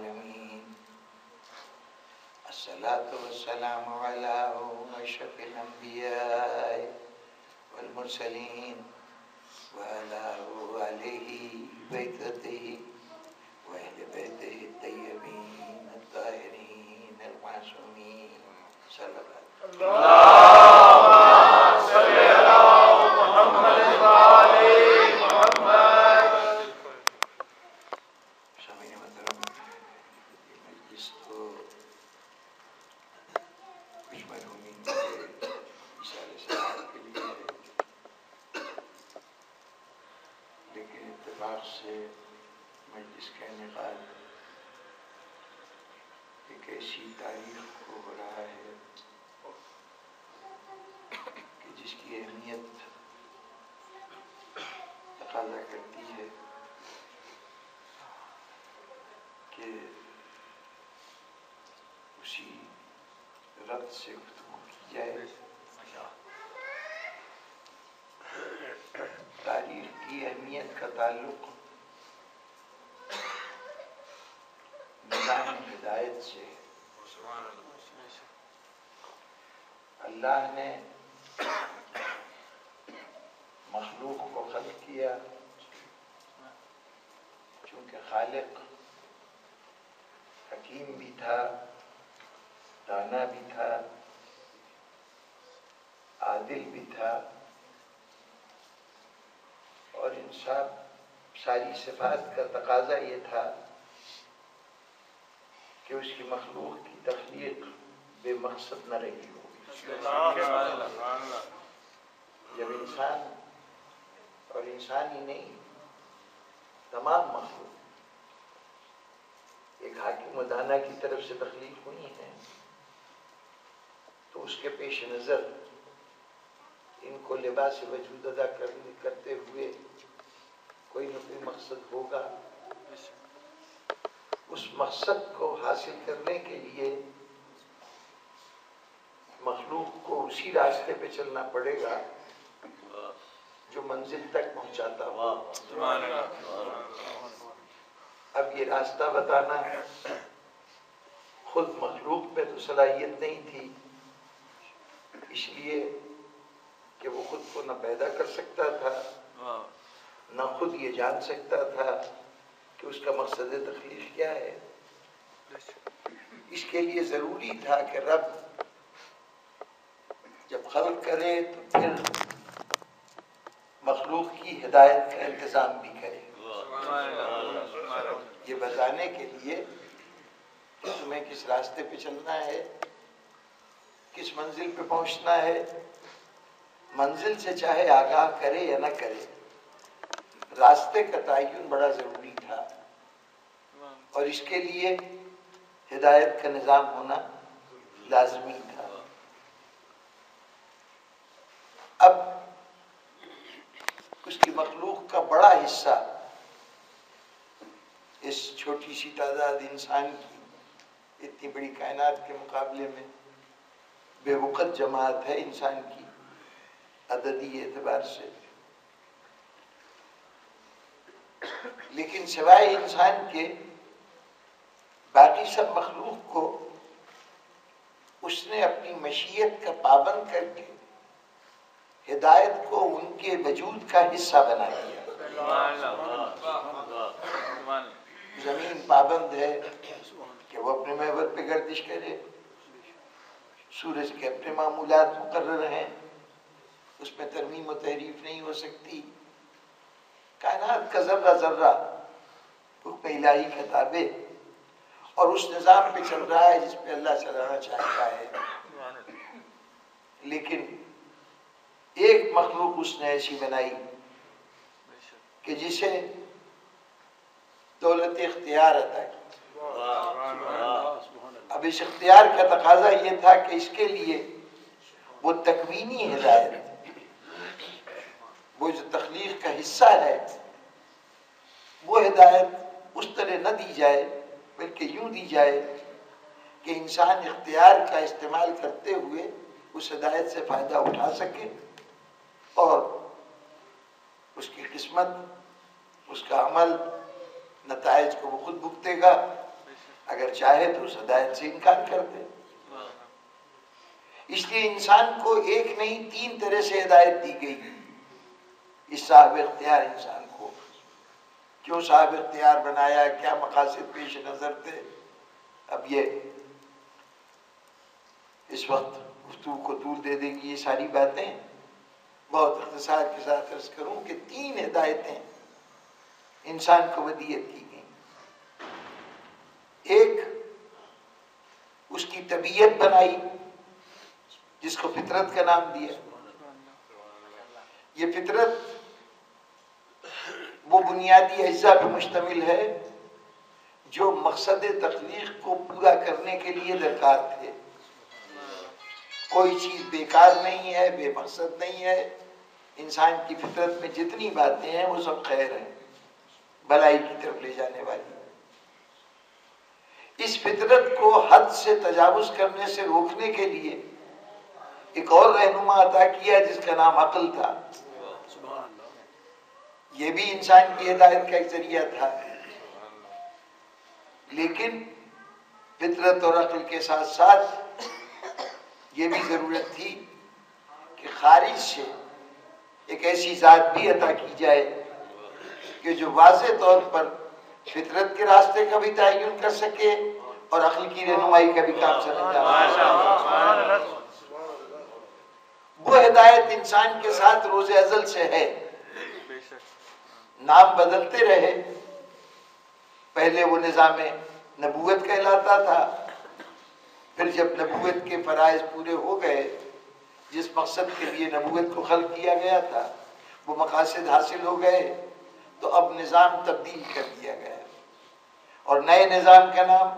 العالمين الصلاة والسلام على أشرف الأنبياء والمرسلين وعلى آله بيته وأهل بيته الطيبين الطاهرين المعصومين صلى الله عليه سے مجلس کا انعقاد ایک ایسی تاریخ کو ہو رہا ہے کہ جس کی اہمیت تقاضا کرتی ہے کہ اسی ربط سے گفتگو کی جائے. تاریخ کی اہمیت کا تعلق نظام ہدایت سے. اللہ نے مخلوق کو خلق کیا چونکہ خالق حکیم بھی تھا, دانا بھی تھا, عادل بھی تھا, اور ان ساری صفات کا تقاضا یہ تھا کہ اس کی مخلوق کی تخلیق بے مقصد نہ رہی ہو. جب انسان اور انسان ہی نہیں تمام مخلوق ایک حاکم و دانا کی طرف سے تخلیق ہوئی ہیں تو اس کے پیش نظر ان کو لباس وجود ادا کرتے ہوئے کوئی نہ کوئی مقصد ہوگا. اس مقصد کو حاصل کرنے کے لیے مخلوق کو اسی راستے پہ چلنا پڑے گا جو منزل تک پہنچاتا ہو. اب یہ راستہ بتانا خود مخلوق پہ تو صلاحیت نہیں تھی, اس لیے کہ وہ خود کو نہ پیدا کر سکتا تھا نہ خود یہ جان سکتا تھا کہ اس کا مقصد تخلیق کیا ہے. اس کے لیے ضروری تھا کہ رب جب خلق کرے تو پھر مخلوق کی ہدایت کا انتظام بھی کرے. یہ بتانے کے لیے کہ تمہیں کس راستے پہ چلنا ہے, کس منزل پہ پہنچنا ہے. منزل سے چاہے آگاہ کرے یا نہ کرے, راستے کا تعین بڑا ضروری تھا, اور اس کے لیے ہدایت کا نظام ہونا لازمی تھا. اب اس کی مخلوق کا بڑا حصہ اس چھوٹی سی تعداد انسان کی اتنی بڑی کائنات کے مقابلے میں بے وقت جماعت ہے انسان کی عددی اعتبار سے, لیکن سوائے انسان کے باقی سب مخلوق کو اس نے اپنی مشیت کا پابند کر کے ہدایت کو ان کے وجود کا حصہ بنا دیا. زمین پابند ہے کہ وہ اپنے محور پہ گردش کرے, سورج کے اپنے معمولات مقرر ہیں, اس میں ترمیم و تحریف نہیں ہو سکتی. کائنات کا ذرہ ذرہ حکم الہی کا تابع اور اس نظام پہ چل رہا ہے جس پہ اللہ چلانا چاہتا ہے. لیکن ایک مخلوق اس نے ایسی بنائی کہ جسے دولت اختیار عطا کی. اب اس اختیار کا تقاضا یہ تھا کہ اس کے لیے وہ تکوینی ہدایت, وہ جو تخلیق کا حصہ ہے, وہ ہدایت اس طرح نہ دی جائے بلکہ یوں دی جائے کہ انسان اختیار کا استعمال کرتے ہوئے اس ہدایت سے فائدہ اٹھا سکے اور اس کی قسمت, اس کا عمل, نتائج کو وہ خود بھگتے گا. اگر چاہے تو اس ہدایت سے انکار کر دے. اس لیے انسان کو ایک نہیں 3 طرح سے ہدایت دی گئی. اس صاحب اختیار انسان کو کیوں صاحب اختیار بنایا, کیا مقاصد پیش نظر تھے, اب یہ اس وقت گفتگو کو طول دے دے گی. یہ ساری باتیں بہت اختصار کے ساتھ عرض کروں کہ 3 ہدایتیں انسان کو ودیت کی گئیں. ایک اس کی طبیعت بنائی جس کو فطرت کا نام دیا. یہ فطرت وہ بنیادی اجزاء پہ مشتمل ہے جو مقصد تخلیق کو پورا کرنے کے لیے درکار تھے. کوئی چیز بیکار نہیں ہے, بے مقصد نہیں ہے. انسان کی فطرت میں جتنی باتیں ہیں وہ سب خیر ہیں, بھلائی کی طرف لے جانے والی. اس فطرت کو حد سے تجاوز کرنے سے روکنے کے لیے ایک اور رہنما عطا کیا جس کا نام عقل تھا. یہ بھی انسان کی ہدایت کا ایک ذریعہ تھا. لیکن فطرت اور عقل کے ساتھ ساتھ یہ بھی ضرورت تھی کہ خارج سے ایک ایسی ذات بھی عطا کی جائے کہ جو واضح طور پر فطرت کے راستے کا بھی تعین کر سکے اور عقل کی رہنمائی کا بھی کام سمجھ جائے. وہ ہدایت انسان کے ساتھ روز ازل سے ہے. نام بدلتے رہے. پہلے وہ نظام نبوت کہلاتا تھا, پھر جب نبوت کے فرائض پورے ہو گئے, جس مقصد کے لیے نبوت کو خلق کیا گیا تھا وہ مقاصد حاصل ہو گئے, تو اب نظام تبدیل کر دیا گیا اور نئے نظام کا نام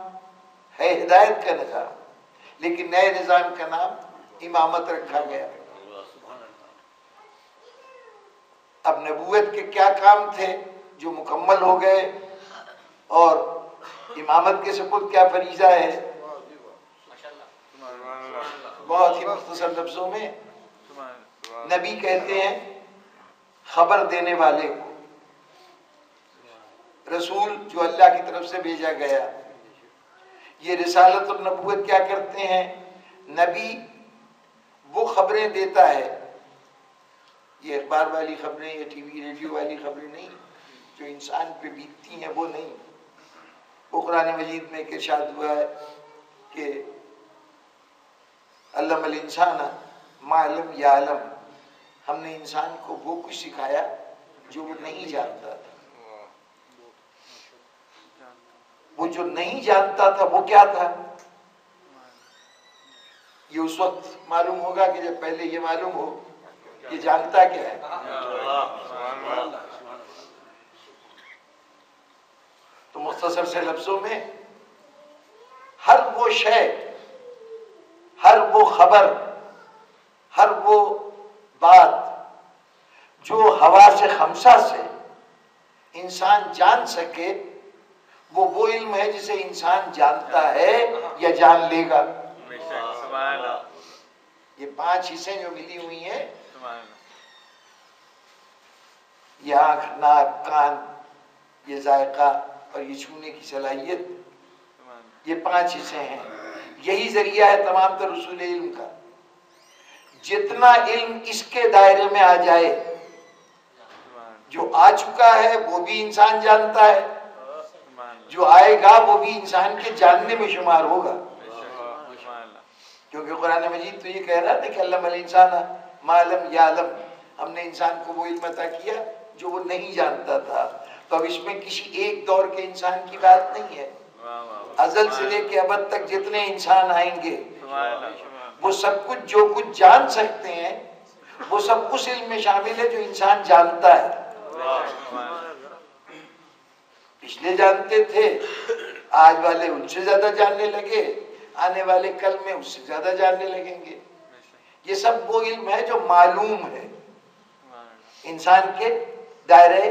ہے ہدایت کا نظام, لیکن نئے نظام کا نام امامت رکھا گیا. اب نبوت کے کیا کام تھے جو مکمل ہو گئے, اور امامت کے سپرد کیا فریضہ ہے. بہت ہی مختصر لفظوں میں نبی کہتے ہیں خبر دینے والے کو, رسول جو اللہ کی طرف سے بھیجا گیا. یہ رسالت اور نبوت کیا کرتے ہیں؟ نبی وہ خبریں دیتا ہے, یہ اخبار والی خبریں یا ٹی وی ریڈیو والی خبریں نہیں جو انسان پہ بیتتی ہیں, وہ نہیں. وہ قرآن مجید میں ایک ارشاد ہوا ہے کہ علم الانسان ما لم یعلم, ہم نے انسان کو وہ کچھ سکھایا جو وہ نہیں جانتا تھا. وہ جو نہیں جانتا تھا وہ کیا تھا؟ یہ اس وقت معلوم ہوگا کہ جب پہلے یہ معلوم ہو کہ جانتا کیا ہے. تو مختصر سے لفظوں میں ہر وہ شے, ہر وہ خبر, ہر وہ بات جو حواس خمسہ سے انسان جان سکے, وہ علم ہے جسے انسان جانتا ہے یا جان لے گا. یہ 5 حصے جو ملی ہوئی ہیں, یہ آنکھ, ناک, کان, یہ ذائقہ اور یہ چھونے کی صلاحیت, یہ 5 حصے ہیں. یہی ذریعہ ہے تمام تر رسول علم کا. جتنا علم اس کے دائرے میں آ جائے, جو آ چکا ہے وہ بھی انسان جانتا ہے, جو آئے گا وہ بھی انسان کے جاننے میں شمار ہوگا. کیونکہ قرآن مجید تو یہ کہہ رہا تھا کہ علم الانسان ما لم یعلم, ہم نے انسان کو وہ علم عطا کیا جو وہ نہیں جانتا تھا. تو اب اس میں کسی ایک دور کے انسان کی بات نہیں ہے. ازل سے لے کے ابد تک جتنے انسان آئیں گے وہ سب کچھ جو کچھ جان سکتے ہیں وہ سب اس علم میں شامل ہے جو انسان جانتا ہے. پچھلے جانتے تھے, آج والے ان سے زیادہ جاننے لگے, آنے والے کل میں اس سے زیادہ جاننے لگیں گے. یہ سب وہ علم ہے جو معلوم ہے, انسان کے دائرے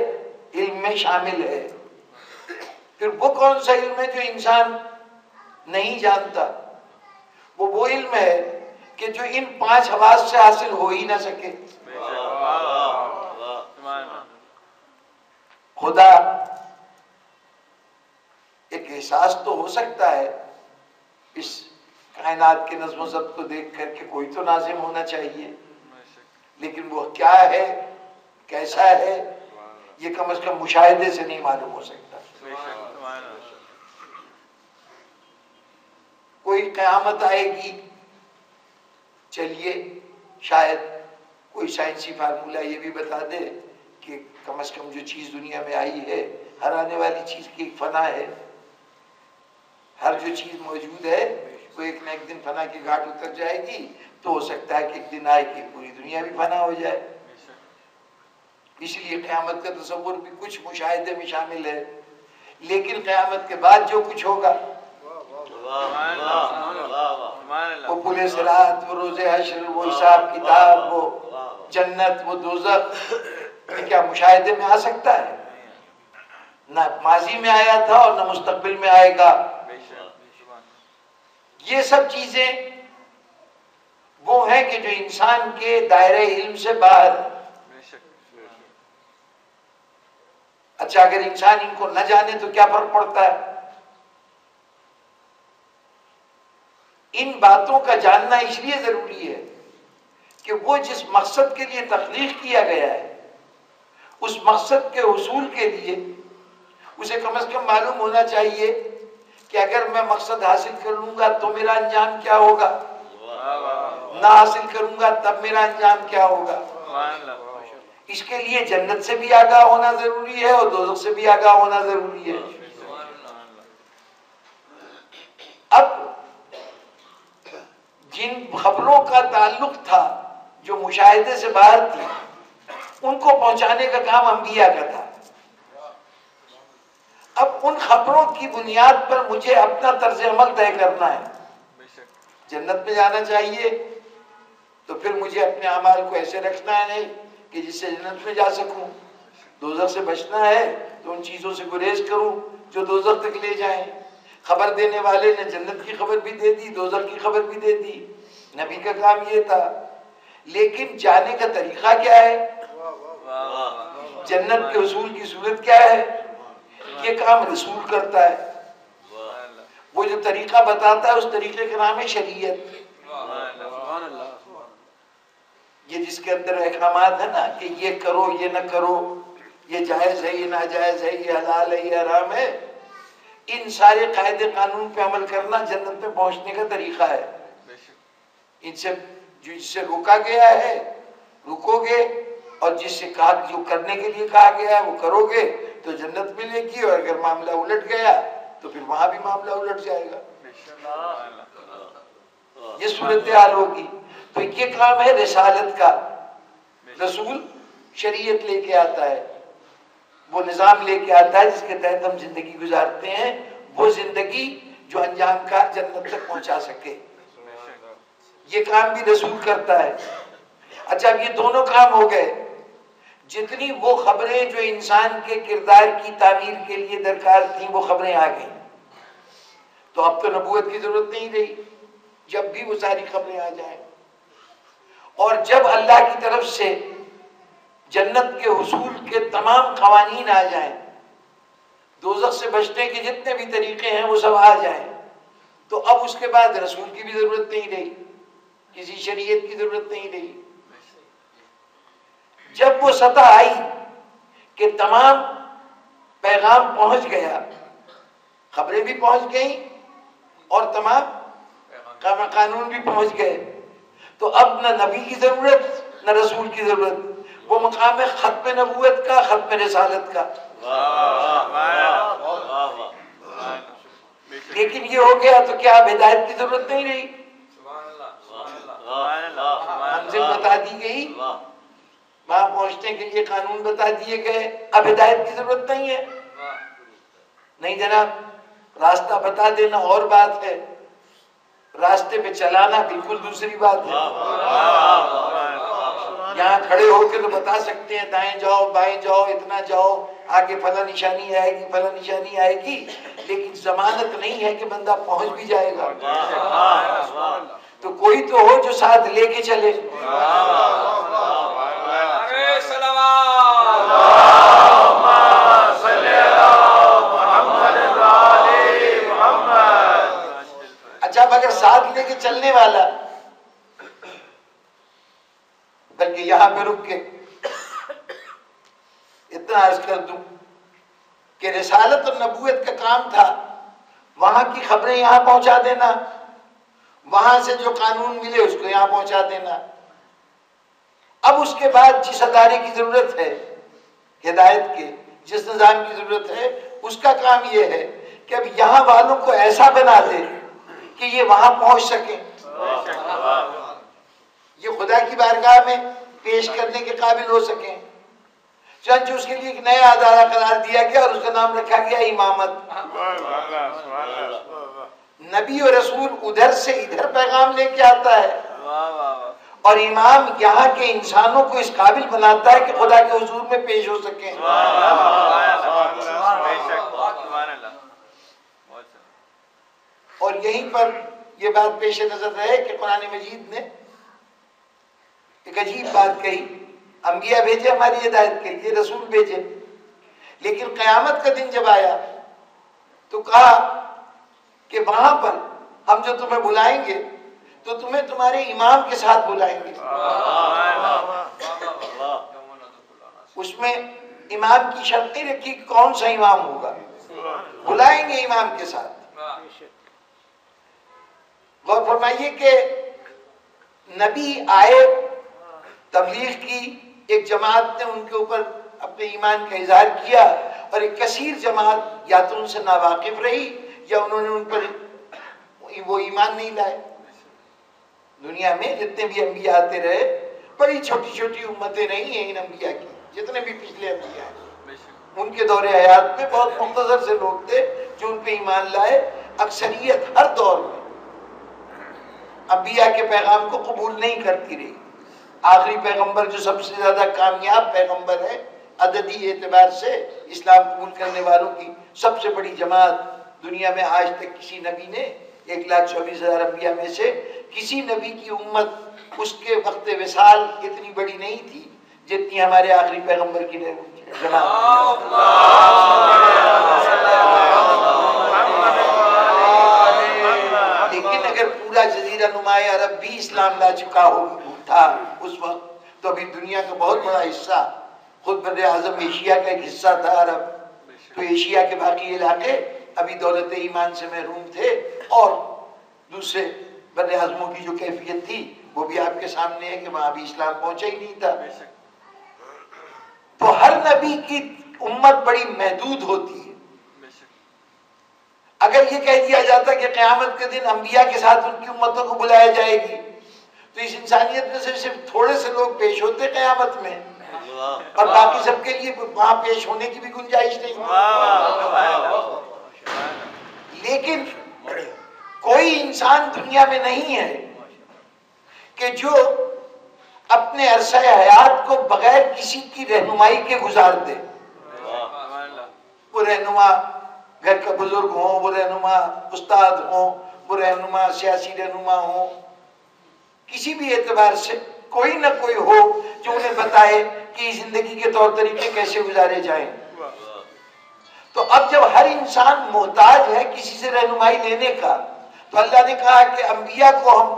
علم میں شامل ہے. پھر وہ کون سا علم ہے جو انسان نہیں جانتا؟ وہ علم ہے کہ جو ان 5 حواس سے حاصل ہو ہی نہ سکے. خدا ایک احساس تو ہو سکتا ہے اس کائنات کے نظم و ضبط کو دیکھ کر کے کوئی تو ناظم ہونا چاہیے، لیکن وہ کیا ہے، کیسا ہے، یہ کم از کم مشاہدے سے نہیں معلوم ہو سکتا۔ کوئی قیامت آئے گی، چلیے شاید کوئی سائنسی فارمولہ یہ بھی بتا دے کہ کم از کم جو چیز دنیا میں آئی ہے، ہر آنے والی چیز کی ایک فنا ہے، ہر جو چیز موجود ہے وہ ایک نہ ایک دن فنا کی گھاٹ اتر جائے گی، تو ہو سکتا ہے کہ ایک دن آئے کہ پوری دنیا بھی فنا ہو جائے۔ اس لیے قیامت کا تصور بھی کچھ مشاہدے میں شامل ہے، لیکن قیامت کے بعد جو کچھ ہوگا، وہ پل صراط، وہ روز حشر، وہ حساب کتاب، وہ جنت، وہ دوزخ، یہ کیا مشاہدے میں آ سکتا ہے؟ نہ ماضی میں آیا تھا اور نہ مستقبل میں آئے گا۔ یہ سب چیزیں وہ ہیں کہ جو انسان کے دائرۂ علم سے باہر ہیں۔ اچھا، اگر انسان ان کو نہ جانے تو کیا فرق پڑتا ہے؟ ان باتوں کا جاننا اس لیے ضروری ہے کہ وہ جس مقصد کے لیے تخلیق کیا گیا ہے، اس مقصد کے حصول کے لیے اسے کم از کم معلوم ہونا چاہیے کہ اگر میں مقصد حاصل کر لوں گا تو میرا انجام کیا ہوگا، نہ حاصل کروں گا تب میرا انجام کیا ہوگا۔ اس کے لیے جنت سے بھی آگاہ ہونا ضروری ہے اور دوزخ سے بھی آگاہ ہونا ضروری ہے۔ اب جن خبروں کا تعلق تھا جو مشاہدے سے باہر تھی، ان کو پہنچانے کا کام انبیاء کا تھا۔ اب ان خبروں کی بنیاد پر مجھے اپنا طرز عمل طے کرنا ہے۔ جنت میں جانا چاہیے تو پھر مجھے اپنے اعمال کو ایسے رکھنا ہے کہ جس سے جنت میں جا سکوں۔ دوزخ سے بچنا ہے تو ان چیزوں سے گریز کروں جو دوزخ تک لے جائیں۔ خبر دینے والے نے جنت کی خبر بھی دے دی، دوزخ کی خبر بھی دے دی، نبی کا کام یہ تھا۔ لیکن جانے کا طریقہ کیا ہے، جنت کے حصول کی صورت کیا ہے، یہ کام رسول کرتا ہے۔ وہ جو طریقہ بتاتا ہے اس طریقے کا نام ہے شریعت۔ یہ جس کے اندر احکامات ہے نا کہ یہ کرو یہ نہ کرو، یہ جائز ہے یہ ناجائز ہے، یہ حلال ہے یہ حرام ہے، ان سارے قاعدے قانون پہ عمل کرنا جنت میں پہنچنے کا طریقہ ہے۔ ان سے جس سے روکا گیا ہے رکو گے، اور جس سے کہا جو کرنے کے لیے کہا گیا ہے وہ کرو گے تو جنت ملے گی، اور اگر معاملہ الٹ گیا تو پھر وہاں بھی معاملہ الٹ جائے گا۔ یہ صورتحال ہوگی۔ تو یہ کام ہے رسالت کا۔ رسول شریعت لے کے آتا ہے، وہ نظام لے کے آتا ہے جس کے تحت ہم زندگی گزارتے ہیں، وہ زندگی جو انجام کا جنت تک پہنچا سکے، یہ کام بھی رسول کرتا ہے۔ اچھا، اب یہ دونوں کام ہو گئے۔ جتنی وہ خبریں جو انسان کے کردار کی تعمیر کے لیے درکار تھیں وہ خبریں آ گئیں، تو اب تو نبوت کی ضرورت نہیں رہی، جب بھی وہ ساری خبریں آ جائیں۔ اور جب اللہ کی طرف سے جنت کے حصول کے تمام قوانین آ جائیں، دوزخ سے بچنے کے جتنے بھی طریقے ہیں وہ سب آ جائیں، تو اب اس کے بعد رسول کی بھی ضرورت نہیں رہی، کسی شریعت کی ضرورت نہیں رہی۔ جب وہ سطح آئی کہ تمام پیغام پہنچ گیا، خبریں بھی پہنچ گئیں اور تمام قانون بھی پہنچ گئے، تو اب نہ نبی کی ضرورت نہ رسول کی ضرورت، وہ مقام ہے ختم نبوت کا، ختم رسالت کا۔ لیکن یہ ہو گیا تو کیا اب ہدایت کی ضرورت نہیں رہی؟ منزل بتا دی گئی، وہاں پہنچنے کے لیے قانون بتا دیے گئے، اب ہدایت کی ضرورت نہیں ہے؟ نہیں جناب، راستہ بتا دینا اور بات ہے، راستے پہ چلانا بالکل دوسری بات ہے۔ یہاں کھڑے ہو کے تو بتا سکتے ہیں دائیں جاؤ بائیں جاؤ اتنا جاؤ، آگے فلاں نشانی آئے گی فلاں نشانی آئے گی، لیکن ضمانت نہیں ہے کہ بندہ پہنچ بھی جائے گا۔ تو کوئی تو ہو جو ساتھ لے کے چلے۔ اللهم صل على محمد وعلى مگر ساتھ لے کے چلنے والا. بلکہ یہاں پہ رک کے اتنا عرض کر دوں کہ رسالت اور نبوت کا کام تھا وہاں کی خبریں یہاں پہنچا دینا، وہاں سے جو قانون ملے اس کو یہاں پہنچا دینا. اب اس کے بعد جس ادارے کی ضرورت ہے ہدایت کے، جس نظام کی ضرورت ہے، اس کا کام یہ ہے کہ اب یہاں والوں کو ایسا بنا دے کہ یہ وہاں پہنچ سکیں، یہ خدا کی بارگاہ میں پیش کرنے کے قابل ہو سکیں. چنانچہ اس کے لیے ایک نیا ادارہ قرار دیا گیا اور اس کا نام رکھا گیا امامت. نبی اور رسول ادھر سے ادھر پیغام لے کے آتا ہے اور امام یہاں کے انسانوں کو اس قابل بناتا ہے کہ خدا کے حضور میں پیش ہو سکیں. اور یہیں پر یہ بات پیش نظر رہے کہ قرآن مجید نے ایک عجیب بات کہی. انبیاء بھیجے ہماری ہدایت کے لیے، رسول بھیجے، لیکن قیامت کا دن جب آیا تو کہا کہ وہاں پر ہم جو تمہیں بلائیں گے تو تمہیں تمہارے امام کے ساتھ بلائیں گے. اس میں امام کی شرط نہیں رکھی کہ کون سا امام ہوگا، بلائیں گے امام کے ساتھ. غور فرمائیے کہ نبی آئے، تبلیغ کی، ایک جماعت نے ان کے اوپر اپنے ایمان کا اظہار کیا اور ایک کثیر جماعت یا تو ان سے ناواقف رہی یا انہوں نے ان پر وہ ایمان نہیں لائے. دنیا میں جتنے بھی انبیاء آتے رہے بڑی چھوٹی چھوٹی امتیں نہیں ہیں ان انبیاء کی، جتنے بھی پچھلے انبیاء ہیں ان کے دور حیات میں بہت مختصر سے لوگ تھے جو ان پہ ایمان لائے. اکثریت ہر دور میں انبیاء کے پیغام کو قبول نہیں کرتی رہی. آخری پیغمبر جو سب سے زیادہ کامیاب پیغمبر ہے عددی اعتبار سے، اسلام قبول کرنے والوں کی سب سے بڑی جماعت دنیا میں آج تک کسی نبی نے 1,24,000 انبیاء میں سے کسی نبی کی امت اس کے وقت وصال اتنی بڑی نہیں تھی جتنی ہمارے آخری پیغمبر کی جماعت. لیکن اگر پورا جزیرہ نمائے عرب بھی اسلام لا چکا تھا اس وقت تو ابھی دنیا کا بہت بڑا حصہ، خود بر اعظم ایشیا کا ایک حصہ تھا عرب، تو ایشیا کے باقی علاقے ابھی دولت ایمان سے محروم تھے اور دوسرے بر اعظموں کی جو کیفیت تھی وہ بھی آپ کے سامنے ہے کہ وہاں بھی اسلام پہنچا ہی نہیں تھا. تو ہر نبی کی امت بڑی محدود ہوتی ہے. اگر یہ کہہ دیا جاتا کہ قیامت کے دن انبیاء کے ساتھ ان کی امتوں کو بلایا جائے گی تو اس انسانیت میں سے صرف تھوڑے سے لوگ پیش ہوتے قیامت میں اور باقی سب کے لیے وہاں پیش ہونے کی بھی گنجائش نہیں. لیکن کوئی انسان دنیا میں نہیں ہے کہ جو اپنے عرصہ حیات کو بغیر کسی کی رہنمائی کے گزار دے. وہ رہنما گھر کا بزرگ ہوں، وہ رہنما استاد ہوں، وہ رہنما سیاسی رہنما ہوں، کسی بھی اعتبار سے کوئی نہ کوئی ہو جو انہیں بتائے کہ زندگی کے طور طریقے کیسے گزارے جائیں. تو اب جب ہر انسان محتاج ہے کسی سے رہنمائی لینے کا تو اللہ نے کہا کہ انبیاء کو ہم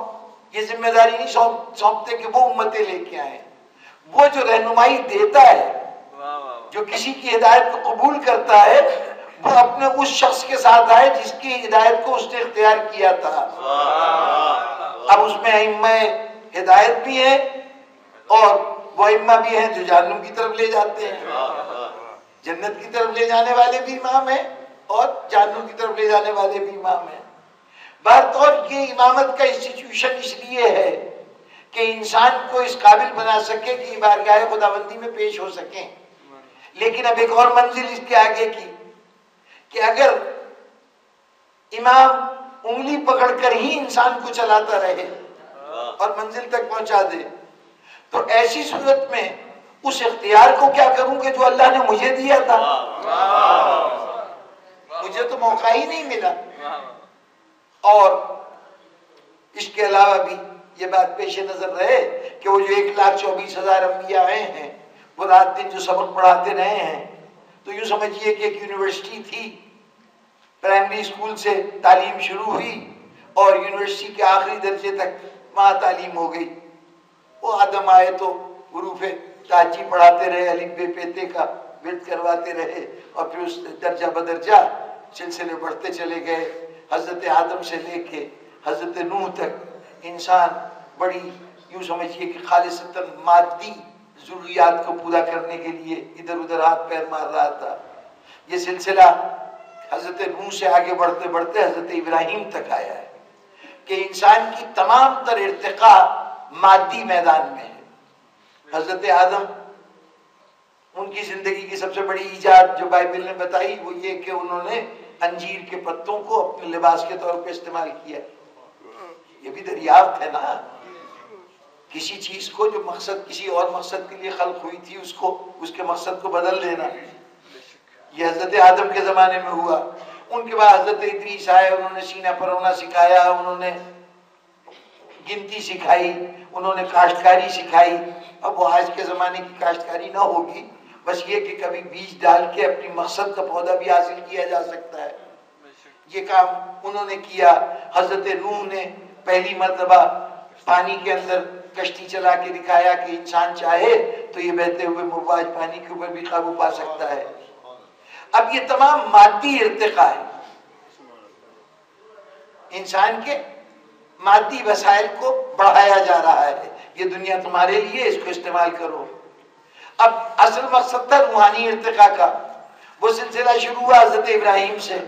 یہ ذمہ داری نہیں سونپتے کہ وہ امتیں لے کے آئیں. وہ جو رہنمائی دیتا ہے، جو کسی کی ہدایت کو قبول کرتا ہے، وہ اپنے اس شخص کے ساتھ آئے جس کی ہدایت کو اس نے اختیار کیا تھا. اب اس میں ائمہ ہدایت بھی ہیں اور وہ ائمہ بھی ہیں جو جہنم کی طرف لے جاتے ہیں. جنت کی طرف لے جانے والے بھی امام ہیں اور جہنم کی طرف لے جانے والے بھی امام ہیں. بہرطور یہ امامت کا انسٹیٹیوشن اس لیے ہے کہ انسان کو اس قابل بنا سکے کہ بارگاہ خداوندی میں پیش ہو سکیں. لیکن اب ایک اور منزل اس کے آگے کی کہ اگر امام انگلی پکڑ کر ہی انسان کو چلاتا رہے اور منزل تک پہنچا دے تو ایسی صورت میں اس اختیار کو کیا کروں کہ جو اللہ نے مجھے دیا تھا؟ مجھے تو موقع ہی نہیں ملا. اور اس کے علاوہ بھی یہ بات پیش نظر رہے کہ وہ جو 1,24,000 انبیاء آئے ہیں وہ رات دن جو سبق پڑھاتے رہے ہیں تو یوں سمجھیے کہ ایک یونیورسٹی تھی، پرائمری اسکول سے تعلیم شروع ہوئی، اور یونیورسٹی کے آخری درجے تک وہاں تعلیم ہو گئی. وہ آدم آئے تو حروف تاجی پڑھاتے رہے، الف بے پیتے کا ورد کرواتے رہے، اور پھر اس درجہ بدرجہ سلسلے بڑھتے چلے گئے. حضرت آدم سے لے کے حضرت نوح تک انسان بڑی یوں سمجھیے کہ خالصتاً مادی ضروریات کو پورا کرنے کے لیے ادھر ادھر ہاتھ پیر مار رہا تھا. یہ سلسلہ حضرت نوح سے آگے بڑھتے بڑھتے حضرت ابراہیم تک آیا ہے کہ انسان کی تمام تر ارتقاء مادی میدان میں ہے. حضرت آدم، ان کی زندگی کی سب سے بڑی ایجاد جو بائبل نے بتائی وہ یہ کہ انہوں نے انجیر کے پتوں کو اپنے لباس کے طور پہ استعمال کیا. یہ بھی دریافت ہے نا، کسی چیز کو جو مقصد کسی اور مقصد کے لیے خلق ہوئی تھی اس کے مقصد کو بدل دینا. یہ حضرت آدم کے زمانے میں ہوا. ان کے بعد حضرت ادریس آئے، انہوں نے سینہ پرونا سکھایا، انہوں نے گنتی سکھائی، انہوں نے کاشتکاری سکھائی. اب وہ آج کے زمانے کی کاشتکاری نہ ہوگی، بس یہ کہ کبھی بیج ڈال کے اپنی مقصد کا پودا بھی حاصل کیا جا سکتا ہے. یہ کام انہوں نے کیا. حضرت نوح نے پہلی مرتبہ پانی کے اندر کشتی چلا کے دکھایا کہ انسان چاہے تو یہ بہتے ہوئے مواج پانی کے اوپر بھی قابو پا سکتا ہے. اب یہ تمام مادی ارتقاء ہے. انسان کے مادی وسائل کو بڑھایا جا رہا ہے. یہ دنیا تمہارے لیے، اس کو استعمال کرو. اب اصل مقصد تھا روحانی ارتقاء کا. وہ سلسلہ شروع ہوا حضرت ابراہیم سے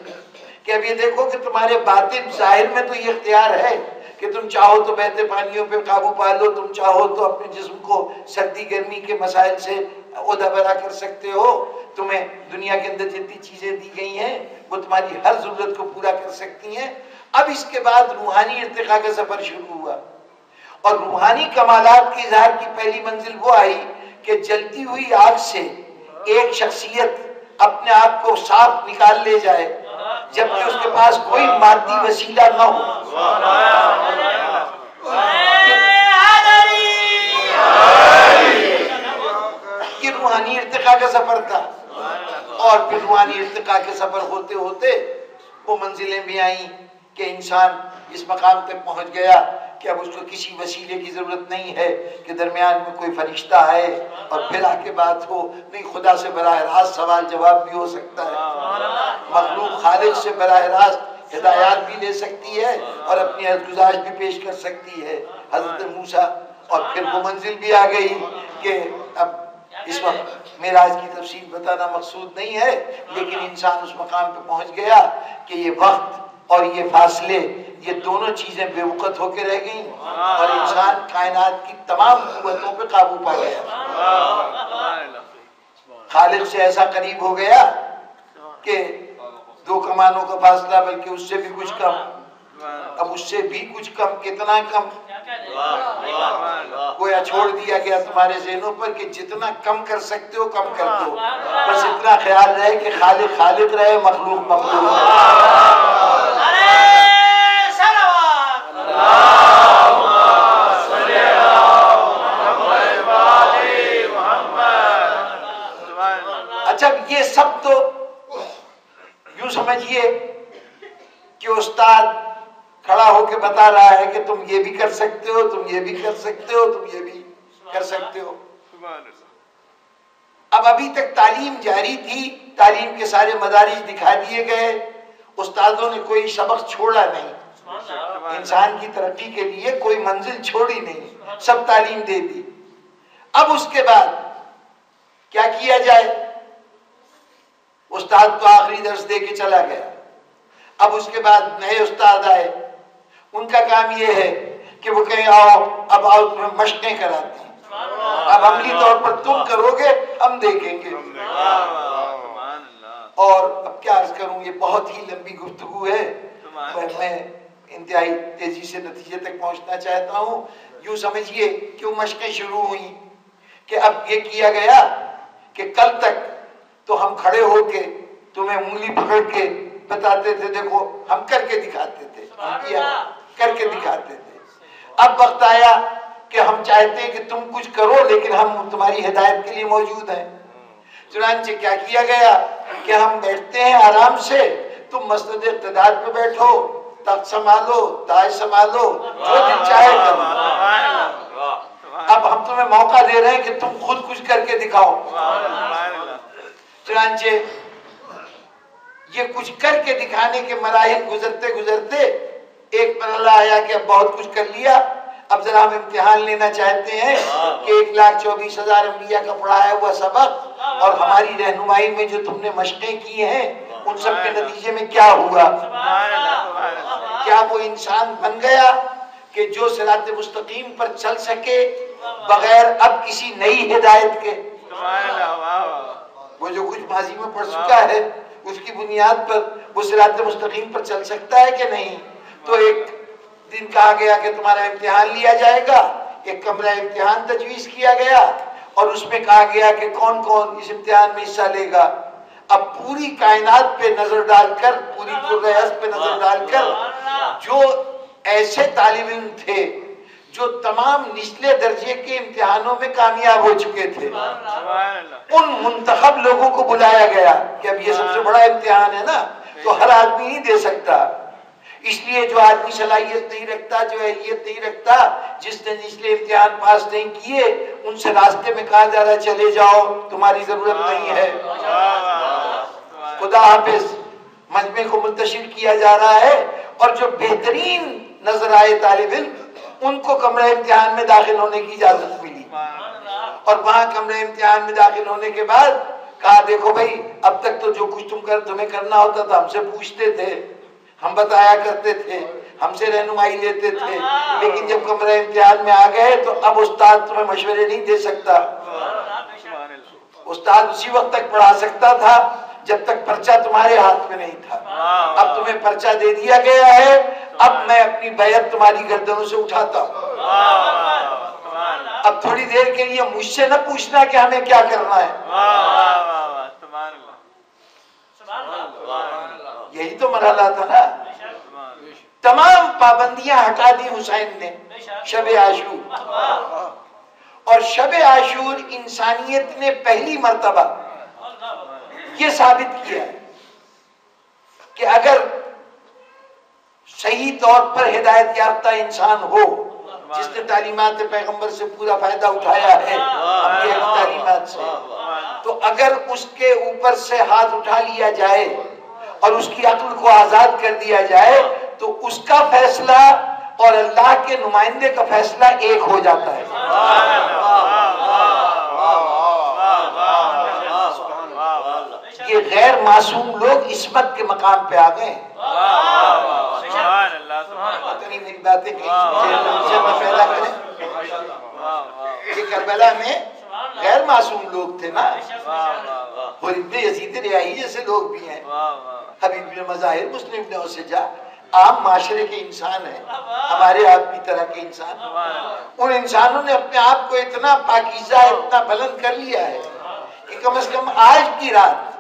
کہ اب یہ دیکھو کہ تمہارے باطن ظاہر میں تو یہ اختیار ہے کہ تم چاہو تو بہتے پانیوں پہ قابو پا لو، تم چاہو تو اپنے جسم کو سردی گرمی کے مسائل سے عہدہ برا کر سکتے ہو. تمہیں دنیا کے اندر جتنی چیزیں دی گئی ہیں وہ تمہاری ہر ضرورت کو پورا کر سکتی ہیں. اب اس کے بعد روحانی ارتقاء کا سفر شروع ہوا، اور روحانی کمالات کے اظہار کی پہلی منزل وہ آئی کہ جلتی ہوئی آگ سے ایک شخصیت اپنے آپ کو صاف نکال لے جائے جبکہ اس کے پاس کوئی مادی وسیلہ نہ ہو. یہ روحانی ارتقاء کا سفر تھا. اور پھر روحانی ارتقاء کے سفر ہوتے ہوتے وہ منزلیں بھی آئیں کہ انسان اس مقام تک پہنچ گیا کہ اب اس کو کسی وسیلے کی ضرورت نہیں ہے کہ درمیان میں کوئی فرشتہ آئے اور پھر آ کے بات ہو. نہیں، خدا سے براہ راست سوال جواب بھی ہو سکتا ہے. مخلوق خالق سے براہ راست ہدایات بھی لے سکتی ہے اور اپنی عرضگزارش بھی پیش کر سکتی ہے. حضرت موسیٰ. اور پھر وہ منزل بھی آ گئی کہ اب اس وقت معراج کی تفصیل بتانا مقصود نہیں ہے، لیکن انسان اس مقام پہ پہنچ گیا کہ یہ وقت اور یہ فاصلے، یہ دونوں چیزیں بے وقت ہو کے رہ گئیں اور انسان کائنات کی تمام قوتوں پہ قابو پا گیا. خالق سے ایسا قریب ہو گیا کہ 2 کمانوں کا فاصلہ بلکہ اس سے بھی کچھ کم. اب اس سے بھی کچھ کم، کتنا کم؟ گویا چھوڑ دیا گیا تمہارے ذہنوں پر کہ جتنا کم کر سکتے ہو کم کر دو. بس اتنا خیال رہے کہ خالق خالق رہے، مخلوق مخلوق رہے. اچھا، یہ سب تو یوں سمجھیے کہ استاد کھڑا ہو کے بتا رہا ہے کہ تم یہ بھی کر سکتے ہو، تم یہ بھی کر سکتے ہو، تم یہ بھی کر سکتے ہو. اب ابھی تک تعلیم جاری تھی، تعلیم کے سارے مدارج دکھا دیے گئے، استادوں نے کوئی سبق چھوڑا نہیں، انسان کی ترقی کے لیے کوئی منزل چھوڑی نہیں، سب تعلیم دے دی. اب اس کے بعد کیا کیا جائے؟ استاد تو آخری درس دے کے چلا گیا. اب اس کے بعد نئے استاد آئے. ان کا کام یہ ہے کہ وہ کہیں آؤ، اب آؤ تمہیں مشقیں کراتے ہیں، اب عملی طور پر تم کرو گے، ہم دیکھیں گے. اور اب کیا عرض کروں، یہ بہت ہی لمبی گفتگو ہے، میں انتہائی تیزی سے نتیجے تک پہنچنا چاہتا ہوں. یوں سمجھیے کہ وہ مشقیں شروع ہوئیں کہ اب یہ کیا گیا کہ کل تک تو ہم کھڑے ہو کے تمہیں انگلی پکڑ کے بتاتے تھے، دیکھو ہم کر کے دکھاتے تھے، ہم کیا کر کے دکھاتے تھے. اب وقت آیا کہ ہم چاہتے ہیں کہ تم کچھ کرو لیکن ہم تمہاری ہدایت کے لیے موجود ہیں. چنانچہ کیا کیا گیا کہ ہم بیٹھتے ہیں آرام سے، تم مسند اقتدار پہ بیٹھو، تخت سنبھالو، تاج سنبھالو، جو دل چاہے کرو۔ اب ہم تمہیں موقع دے رہے ہیں کہ تم خود کچھ کر کے دکھاؤ۔ چنانچہ یہ کچھ کر کے دکھانے کے مراحل گزرتے گزرتے ایک مرحلہ آیا کہ اب بہت کچھ کر لیا، اب ذرا ہم امتحان لینا چاہتے ہیں کہ 1,24,000 انبیاء کا پڑھایا ہوا سبق اور ہماری رہنمائی میں جو تم نے مشقیں کی ہیں ان سب کے نتیجے میں کیا ہوا؟ کیا وہ انسان بن گیا کہ جو صراط مستقیم پر چل سکے بغیر اب کسی نئی ہدایت کے؟ وہ جو کچھ ماضی میں پڑھ چکا ہے اس کی بنیاد پر وہ صراط مستقیم پر چل سکتا ہے کہ نہیں؟ تو ایک دن کہا گیا کہ تمہارا امتحان لیا جائے گا، ایک کمرہ امتحان تجویز کیا گیا اور اس میں کہا گیا کہ کون کون اس امتحان میں حصہ لے گا۔ اب پوری کائنات پہ نظر ڈال کر، پوری کرۂ ارض پہ نظر ڈال کر جو ایسے طالب علم تھے جو تمام نچلے درجے کے امتحانوں میں کامیاب ہو چکے تھے، ان منتخب لوگوں کو بلایا گیا کہ اب یہ سب سے بڑا امتحان ہے نا، تو ہر آدمی نہیں دے سکتا، اس لیے جو آدمی صلاحیت نہیں رکھتا، جو اہلیت نہیں رکھتا، جس نے نچلے امتحان پاس نہیں کیے، ان سے راستے میں کہا جا رہا چلے جاؤ، تمہاری ضرورت نہیں ہے، خدا حافظ، مجمع کو منتشر کیا جا رہا ہے۔ اور جو بہترین نظر آئے طالب علم ان کو کمرہ امتحان میں داخل ہونے کی اجازت ملی، اور وہاں کمرہ امتحان میں داخل ہونے کے بعد کہا دیکھو بھائی اب تک تو جو کچھ تمہیں کرنا ہوتا تھا ہم سے پوچھتے تھے، ہم بتایا کرتے تھے، ہم سے رہنمائی لیتے تھے، لیکن جب کمرہ امتحان میں آ گئے تو اب استاد تمہیں مشورے نہیں دے سکتا۔ استاد اسی وقت تک پڑھا سکتا تھا جب تک پرچہ تمہارے ہاتھ میں نہیں تھا، اب تمہیں پرچہ دے دیا گیا ہے، اب میں اپنی بیعت تمہاری گردنوں سے اٹھاتا ہوں، اب تھوڑی دیر کے لیے مجھ سے نہ پوچھنا کہ ہمیں کیا کرنا ہے۔ یہی تو مرحلہ تھا نا۔ تمام پابندیاں ہٹا دی حسین نے شب عاشور، اور شب عاشور انسانیت نے پہلی مرتبہ یہ ثابت کیا کہ اگر صحیح طور پر ہدایت یافتہ انسان ہو جس نے تعلیمات پیغمبر سے پورا فائدہ اٹھایا ہے، انبیاء کی تعلیمات سے، تو اگر اس کے اوپر سے ہاتھ اٹھا لیا جائے اور اس کی عقل کو آزاد کر دیا جائے تو اس کا فیصلہ اور اللہ کے نمائندے کا فیصلہ ایک ہو جاتا ہے۔ یہ غیر معصوم لوگ عصمت کے مقام پہ آ گئے ہیں۔ اتنی میری باتیں پیدا کریں، یہ کربلا میں غیر معصوم لوگ تھے نا، اور ابن یزید ریاحی جیسے لوگ بھی ہیں، حبیب بن مظاہر، مسلم بن اوسجہ، عام معاشرے کے انسان ہیں، ہمارے آپ کی طرح کے انسان۔ ان انسانوں نے اپنے آپ کو اتنا پاکیزہ، اتنا بلند کر لیا ہے کہ کم از کم آج کی رات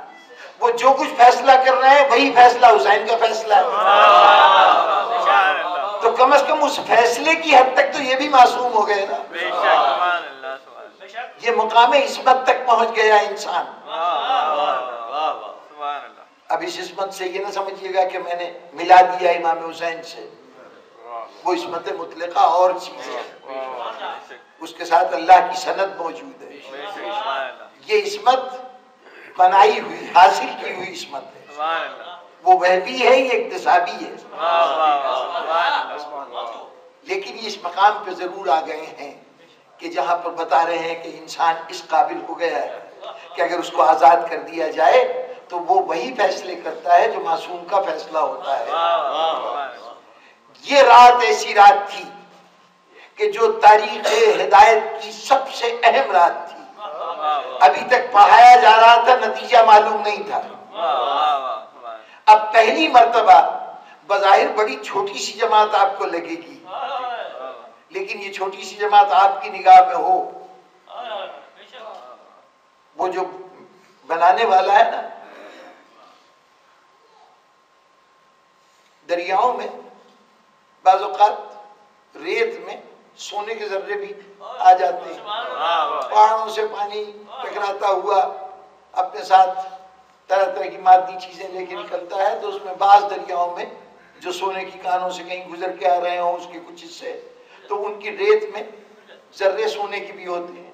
وہ جو کچھ فیصلہ کر رہے ہیں وہی فیصلہ حسین کا فیصلہ ہے، تو کم از کم اس فیصلے کی حد تک تو یہ بھی معصوم ہو گئے نا۔ یہ مقام عصمت تک پہنچ گیا انسان۔ اب اس عصمت سے یہ نہ سمجھیے گا کہ میں نے ملا دیا امام حسین سے، وہ عصمت مطلقہ اور چیز ہے، اس کے ساتھ اللہ کی سند موجود ہے۔ یہ عصمت بنائی ہوئی، حاصل کی ہوئی عصمت ہے، وہ وہبی ہے، یہ اکتسابی ہے، لیکن یہ اس مقام پہ ضرور آ گئے ہیں کہ جہاں پر بتا رہے ہیں کہ انسان اس قابل ہو گیا ہے کہ اگر اس کو آزاد کر دیا جائے تو وہ وہی فیصلے کرتا ہے جو معصوم کا فیصلہ ہوتا ہے۔ یہ رات ایسی رات تھی کہ جو تاریخ ہدایت کی سب سے اہم رات تھی، ابھی تک پڑھایا جا رہا تھا، نتیجہ معلوم نہیں تھا، اب پہلی مرتبہ بظاہر بڑی چھوٹی سی جماعت آپ کو لگے گی، لیکن یہ چھوٹی سی جماعت آپ کی نگاہ میں ہو، وہ جو بنانے والا ہے نا، دریاؤں میں بعض اوقات ریت میں سونے کے ذرے بھی آ جاتے ہیں، پہاڑوں سے پانی ٹکراتا ہوا اپنے ساتھ طرح طرح کی مادی چیزیں لے کے نکلتا ہے، تو اس میں بعض دریاؤں میں جو سونے کی کانوں سے کہیں گزر کے آ رہے ہوں اس کے کچھ حصے، تو ان کی ریت میں ذرے سونے کی بھی ہوتے ہیں.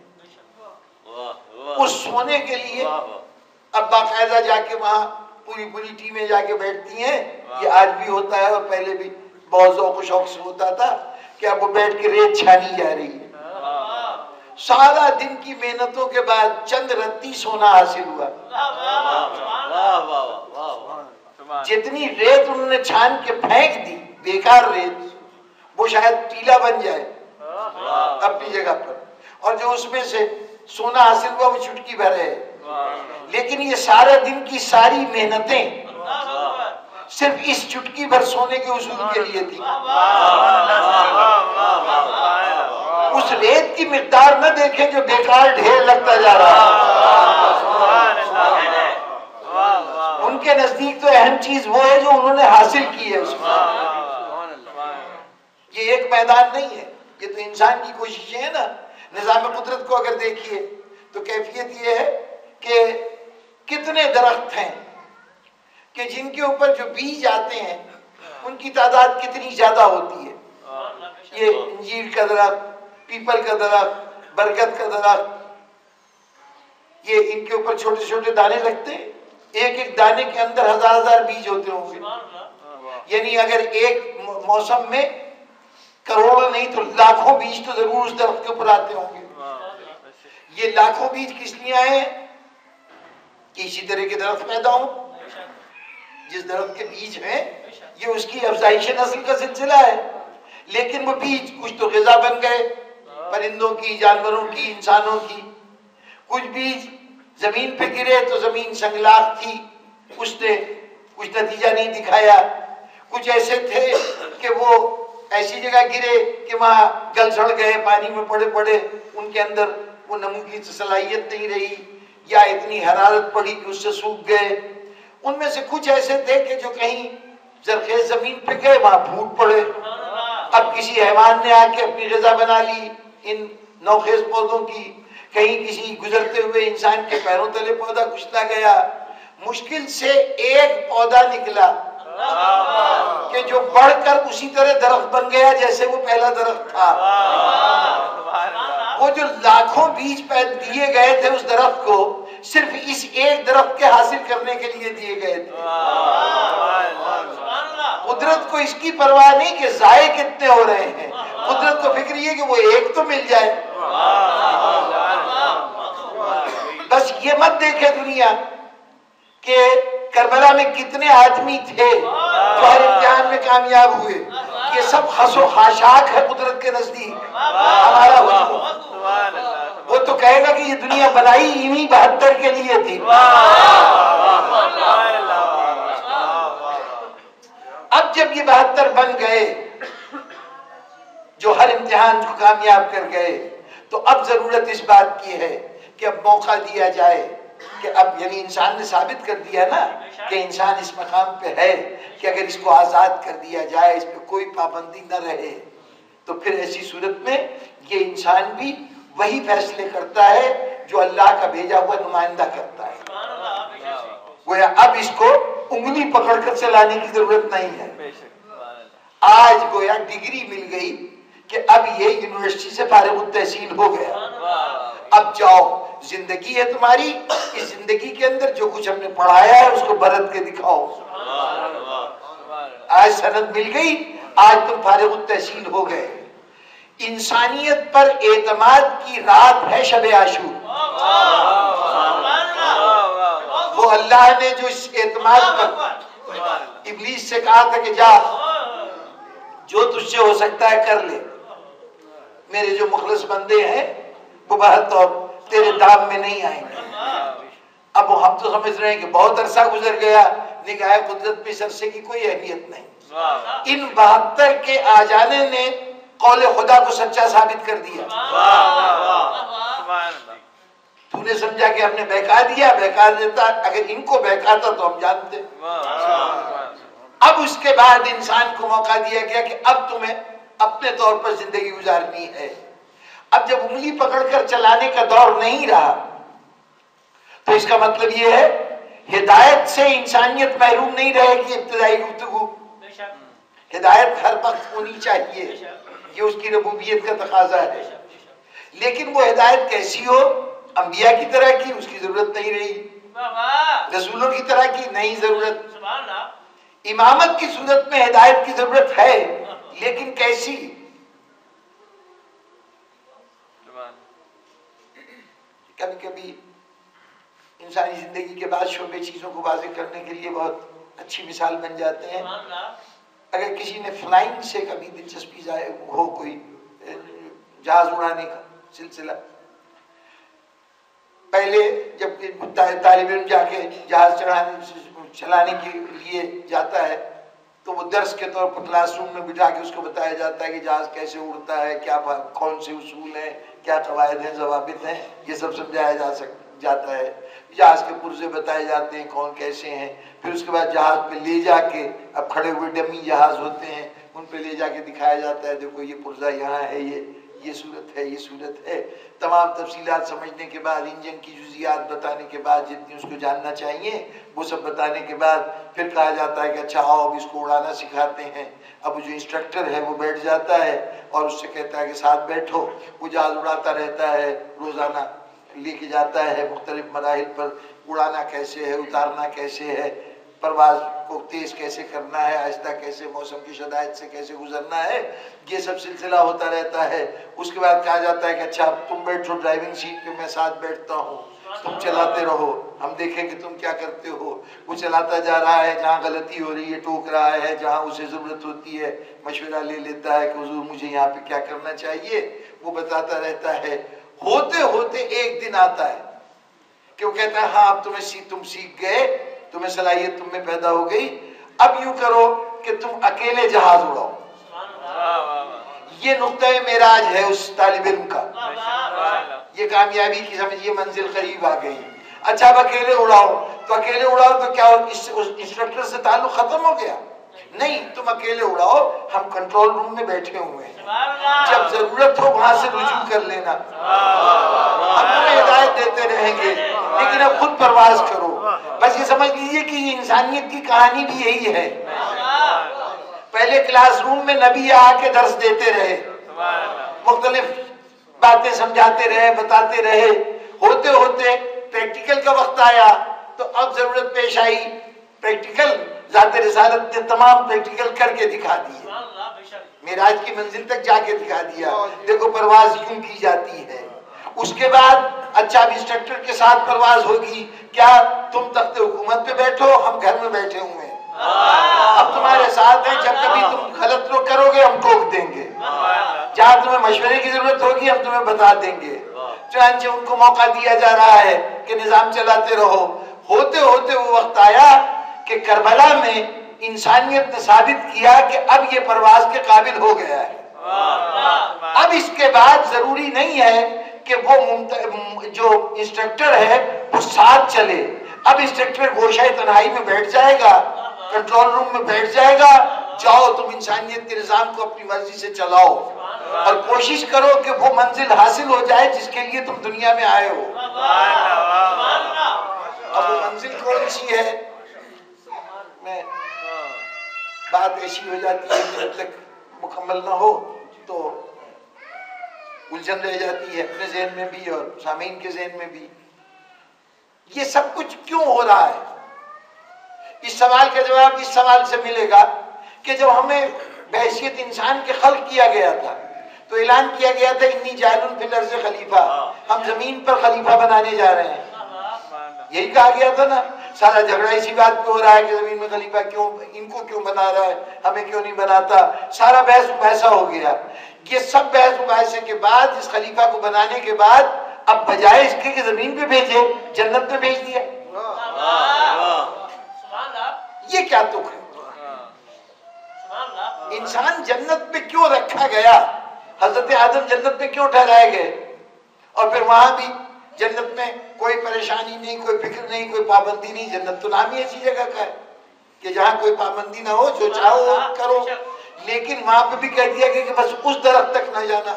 اس سونے کے لیے اب باقاعدہ جا کے وہاں پوری پوری ٹیمیں جا کے بیٹھتی ہیں. یہ آج بھی ہوتا ہے اور پہلے بھی بہت ذوق و شوق سے ہوتا تھا کہ اب وہ بیٹھ کے ریت چھانی جا رہی ہے. سارا دن کی محنتوں کے بعد چند رتی سونا حاصل ہوا. جتنی ریت انہوں نے چھان کے پھینک دی، بیکار ریت، وہ شاید ٹیلا بن جائے اپنی جگہ پر، اور جو اس میں سے سونا حاصل ہوا وہ چٹکی بھر ہے. لیکن یہ سارا دن کی ساری محنتیں صرف اس چٹکی بھر سونے کے اصول کے لیے تھی. اس ریت کی مقدار نہ دیکھیں جو بیکار ڈھیر لگتا جا رہا ہے. ان کے نزدیک تو اہم چیز وہ ہے جو انہوں نے حاصل کی ہے اس میں. یہ ایک میدان نہیں ہے، یہ تو انسان کی کوششیں ہیں نا. نظام قدرت کو اگر دیکھیے تو کیفیت یہ ہے کہ کتنے درخت ہیں کہ جن کے اوپر جو بیج آتے ہیں ان کی تعداد کتنی زیادہ ہوتی ہے. یہ انجیر کا درخت، پیپل کا درخت، برگد کا درخت، یہ ان کے اوپر چھوٹے چھوٹے دانے لگتے ہیں. ایک ایک دانے کے اندر ہزار ہزار بیج ہوتے ہوں گے. یعنی اگر ایک موسم میں کروڑوں نہیں تو لاکھوں بیج تو ضرور اس درخت کے اوپر آتے ہوں گے. یہ لاکھوں بیج کس لیے آئے ہیں کہ اسی طرح کے درخت پیدا ہوں. جس درخت کے بیج ہیں یہ اس کی افزائش نسل کا سلسلہ ہے. لیکن وہ بیج کچھ تو غذا بن گئے، پرندوں کی، جانوروں کی، انسانوں کی. کچھ بیج زمین پہ گرے تو زمین سنگلاخ تھی، اس نے کچھ نتیجہ نہیں دکھایا. کچھ ایسے تھے کہ وہ ایسی جگہ گرے کہ وہاں گل سڑ گئے، پانی میں پڑے پڑے، ان کے اندر وہ نمو کی صلاحیت نہیں رہی، یا اتنی حرارت پڑی کہ اس سے سوکھ گئے. ان میں سے کچھ ایسے تھے کہ جو کہیں زرخیز زمین پہ گئے وہاں پھوٹ پڑے. اب کسی حیوان نے آ کے اپنی غذا بنا لی ان نوخیز پودوں کی، کہیں کسی گزرتے ہوئے انسان کے پیروں تلے پودا کچلا گیا. مشکل سے ایک پودا نکلا کہ جو بڑھ کر اسی طرح درخت بن گیا جیسے وہ پہلا درخت تھا. وہ جو لاکھوں بیج دیے گئے تھے اس درخت کو صرف اس ایک درخت کے حاصل کرنے کے لیے دیے گئے تھے. قدرت کو اس کی پرواہ نہیں کہ ضائع کتنے ہو رہے ہیں، قدرت کو فکر یہ کہ وہ ایک تو مل جائے. بس یہ مت دیکھے دنیا کہ کربلا میں کتنے آدمی تھے جو ہر امتحان میں کامیاب ہوئے. یہ سب خس و خاشاک ہے قدرت کے نزدیک ہمارا وجود. وہ تو کہے گا کہ یہ دنیا بنائی انہی 72 کے لیے تھی. اب جب یہ 72 بن گئے جو ہر امتحان کو کامیاب کر گئے، تو اب ضرورت اس بات کی ہے کہ اب موقع دیا جائے کہ اب یعنی انسان نے ثابت کر دیا نا کہ انسان اس مقام پہ ہے کہ اگر اس کو آزاد کر دیا جائے، اس پہ کوئی پابندی نہ رہے، تو پھر ایسی صورت میں یہ انسان بھی وہی فیصلے کرتا ہے جو اللہ کا بھیجا ہوا نمائندہ کرتا ہے. گویا اب اس کو انگلی پکڑ کر چلانے کی ضرورت نہیں ہے. آج گویا ڈگری مل گئی کہ اب یہ یونیورسٹی سے فارغ التحصیل ہو گیا. اب جاؤ، زندگی ہے تمہاری، اس زندگی کے اندر جو کچھ ہم نے پڑھایا ہے اس کو برت کے دکھاؤ. آج سند مل گئی، آج تم فارغ التحصیل ہو گئے. انسانیت پر اعتماد کی رات ہے شب عاشور. وہ اللہ نے جو اس اعتماد پر ابلیس سے کہا تھا کہ جا جو تجھ سے ہو سکتا ہے کر لے، میرے جو مخلص بندے ہیں وہ بہت اور تیرے دام میں نہیں آئیں گے. اب ہم تو سمجھ رہے ہیں کہ بہت عرصہ گزر گیا، نگاہ قدرت میں اس عرصے کی کوئی اہمیت نہیں. ان 72 کے آ جانے نے قول خدا کو سچا ثابت کر دیا. تو نے سمجھا کہ ہم نے بہکا دیا، بہکا دیتا، اگر ان کو بہکاتا تو ہم جانتے. اب اس کے بعد انسان کو موقع دیا گیا کہ اب تمہیں اپنے طور پر زندگی گزارنی ہے. اب جب انگلی پکڑ کر چلانے کا دور نہیں رہا تو اس کا مطلب یہ ہے ہدایت سے انسانیت محروم نہیں رہے گی. ابتدائی گفتگو ہدایت ہر وقت ہونی چاہیے، یہ اس کی ربوبیت کا تقاضا ہے، لیکن وہ ہدایت کیسی ہو؟ انبیاء کی طرح کی اس کی ضرورت نہیں رہی، رسولوں کی طرح کی نہیں ضرورت، امامت کی صورت میں ہدایت کی ضرورت ہے لیکن کیسی؟ کبھی کبھی انسانی زندگی کے بعد شعبے چیزوں کو واضح کرنے کے لیے بہت اچھی مثال بن جاتے ہیں۔ اگر کسی نے فلائنگ سے کبھی دلچسپی ہو، کوئی جہاز اڑانے کا سلسلہ، پہلے جب طالب علم جا کے جہاز چلانے کے لیے جاتا ہے تو وہ درس کے طور پر کلاس روم میں بٹھا کے اس کو بتایا جاتا ہے کہ جہاز کیسے اڑتا ہے، کیا کون سے اصول ہیں، کیا قواعد ہیں، ضوابط ہیں، یہ سب سمجھایا جاتا ہے، جہاز کے پرزے بتائے جاتے ہیں کون کیسے ہیں، پھر اس کے بعد جہاز پہ لے جا کے، اب کھڑے ہوئے ڈمی جہاز ہوتے ہیں ان پہ لے جا کے دکھایا جاتا ہے، دیکھو یہ پرزا یہاں ہے، یہ صورت ہے، یہ صورت ہے، تمام تفصیلات سمجھنے کے بعد، انجن کی جزیات بتانے کے بعد، جتنی اس کو جاننا چاہیے وہ سب بتانے کے بعد پھر کہا جاتا ہے کہ اچھا آؤ اب اس کو اڑانا سکھاتے ہیں۔ اب جو انسٹرکٹر ہے وہ بیٹھ جاتا ہے اور اس سے کہتا ہے کہ ساتھ بیٹھو، وہ جہاز اڑاتا رہتا ہے، روزانہ لے کے جاتا ہے مختلف مراحل پر، اڑانا کیسے ہے، اتارنا کیسے ہے، پرواز کو تیز کیسے کرنا ہے، آہستہ کیسے، موسم کی شدائد سے کیسے گزرنا ہے، یہ سب سلسلہ ہوتا رہتا ہے۔ اس کے بعد کہا جاتا ہے کہ اچھا تم بیٹھو ڈرائیونگ سیٹ پہ، میں ساتھ بیٹھتا ہوں، تم چلاتے رہو، ہم دیکھیں کہ تم کیا کرتے ہو۔ وہ چلاتا جا رہا ہے، جہاں غلطی ہو رہی ہے ٹوک رہا ہے، جہاں اسے ضرورت ہوتی ہے مشورہ لے لیتا ہے کہ حضور مجھے یہاں پہ کیا کرنا چاہیے، وہ بتاتا رہتا ہے۔ ہوتے ہوتے ایک دن آتا ہے کہ وہ کہتا ہے ہاں اب تم سیکھ گئے، تمہیں صلاحیت تم میں پیدا ہو گئی، اب یوں کرو کہ تم اکیلے جہاز اڑاؤ۔ یہ نقطۂ معراج ہے اس طالب علم کا، یہ کامیابی کی سمجھیے منزل قریب آ گئی۔ اچھا اب اکیلے اڑاؤ، تو اکیلے اڑاؤ تو کیا اس انسٹرکٹر سے تعلق ختم ہو گیا؟ نہیں، تم اکیلے اڑاؤ، ہم کنٹرول روم میں بیٹھے ہوئے ہیں، جب ضرورت ہو وہاں سے رجوع کر لینا، ہم تمہیں ہدایت دیتے رہیں گے لیکن اب خود پرواز کرو۔ بس یہ سمجھ لیجیے کہ یہ انسانیت کی کہانی بھی یہی ہے۔ پہلے کلاس روم میں نبی آ کے درس دیتے رہے، مختلف باتیں سمجھاتے رہے، بتاتے رہے، ہوتے ہوتے پریکٹیکل کا وقت آیا تو اب ضرورت پیش آئی پریکٹیکل، ذات رسالت نے تمام پریکٹیکل کر کے دکھا دیے، معراج کی منزل تک جا کے دکھا دیا، دیکھو پرواز یوں کی جاتی ہے۔ اس کے بعد اچھا اب انسٹرکٹر کے ساتھ پرواز ہوگی، کیا تم تخت حکومت پہ بیٹھو، ہم گھر میں بیٹھے ہوئے ہیں، اب تمہارے ساتھ ہیں، جب کبھی تم غلط کرو گے ہم ٹوک دیں گے، جہاں تمہیں مشورے کی ضرورت ہوگی ہم تمہیں بتا دیں گے۔ چنانچہ ان کو موقع دیا جا رہا ہے کہ نظام چلاتے رہو۔ ہوتے ہوتے وہ وقت آیا کہ کربلا میں انسانیت نے ثابت کیا کہ اب یہ پرواز کے قابل ہو گیا ہے۔ اب اس کے بعد ضروری نہیں ہے کہ وہ جو انسٹرکٹر ہے وہ ساتھ چلے، اب انسٹرکٹر گوشہ تنہائی میں بیٹھ جائے گا، کنٹرول روم میں بیٹھ جائے گا، جاؤ تم انسانیت کے نظام کو اپنی مرضی سے چلاؤ اور کوشش کرو کہ وہ منزل حاصل ہو جائے جس کے لیے تم دنیا میں آئے ہو۔ اب وہ منزل کون سی ہے؟ میں بات ایسی ہو جاتی ہے کہ جب تک مکمل نہ ہو تو الجھن رہ جاتی ہے اپنے ذہن میں بھی اور سامعین کے ذہن میں بھی۔ یہ سب کچھ کیوں ہو رہا ہے؟ اس سوال کا جواب اس سوال سے ملے گا کہ جب ہمیں بحیثیت انسان کے خلق کیا گیا تھا تو اعلان کیا گیا تھا انی جاعل فی الارض خلیفہ، ہم زمین پر خلیفہ بنانے جا رہے ہیں، یہی کہا گیا تھا نا۔ سارا جھگڑا اسی بات پہ ہو رہا ہے کہ زمین میں خلیفہ کیوں، ان کو کیوں بنا رہا ہے، ہمیں کیوں نہیں بناتا، سارا بحث مباحثہ ہو گیا۔ یہ سب بحث مباحثے کے بعد، اس خلیفہ کو بنانے کے بعد، اب بجائے اس کے کہ زمین پہ بھیجے جنت میں بھیج دیا۔ یہ کیا تک ہے؟ انسان جنت پہ کیوں رکھا گیا؟ حضرت آدم جنت میں کیوں ٹھہرائے گئے؟ اور پھر وہاں بھی جنت میں کوئی پریشانی نہیں، کوئی فکر نہیں، کوئی پابندی نہیں۔ جنت تو نام ہی ایسی جگہ کا ہے کہ جہاں کوئی پابندی نہ ہو، جو چاہو وہ کرو، لیکن وہاں پہ بھی کہہ دیا کہ بس اس درخت تک نہ جانا۔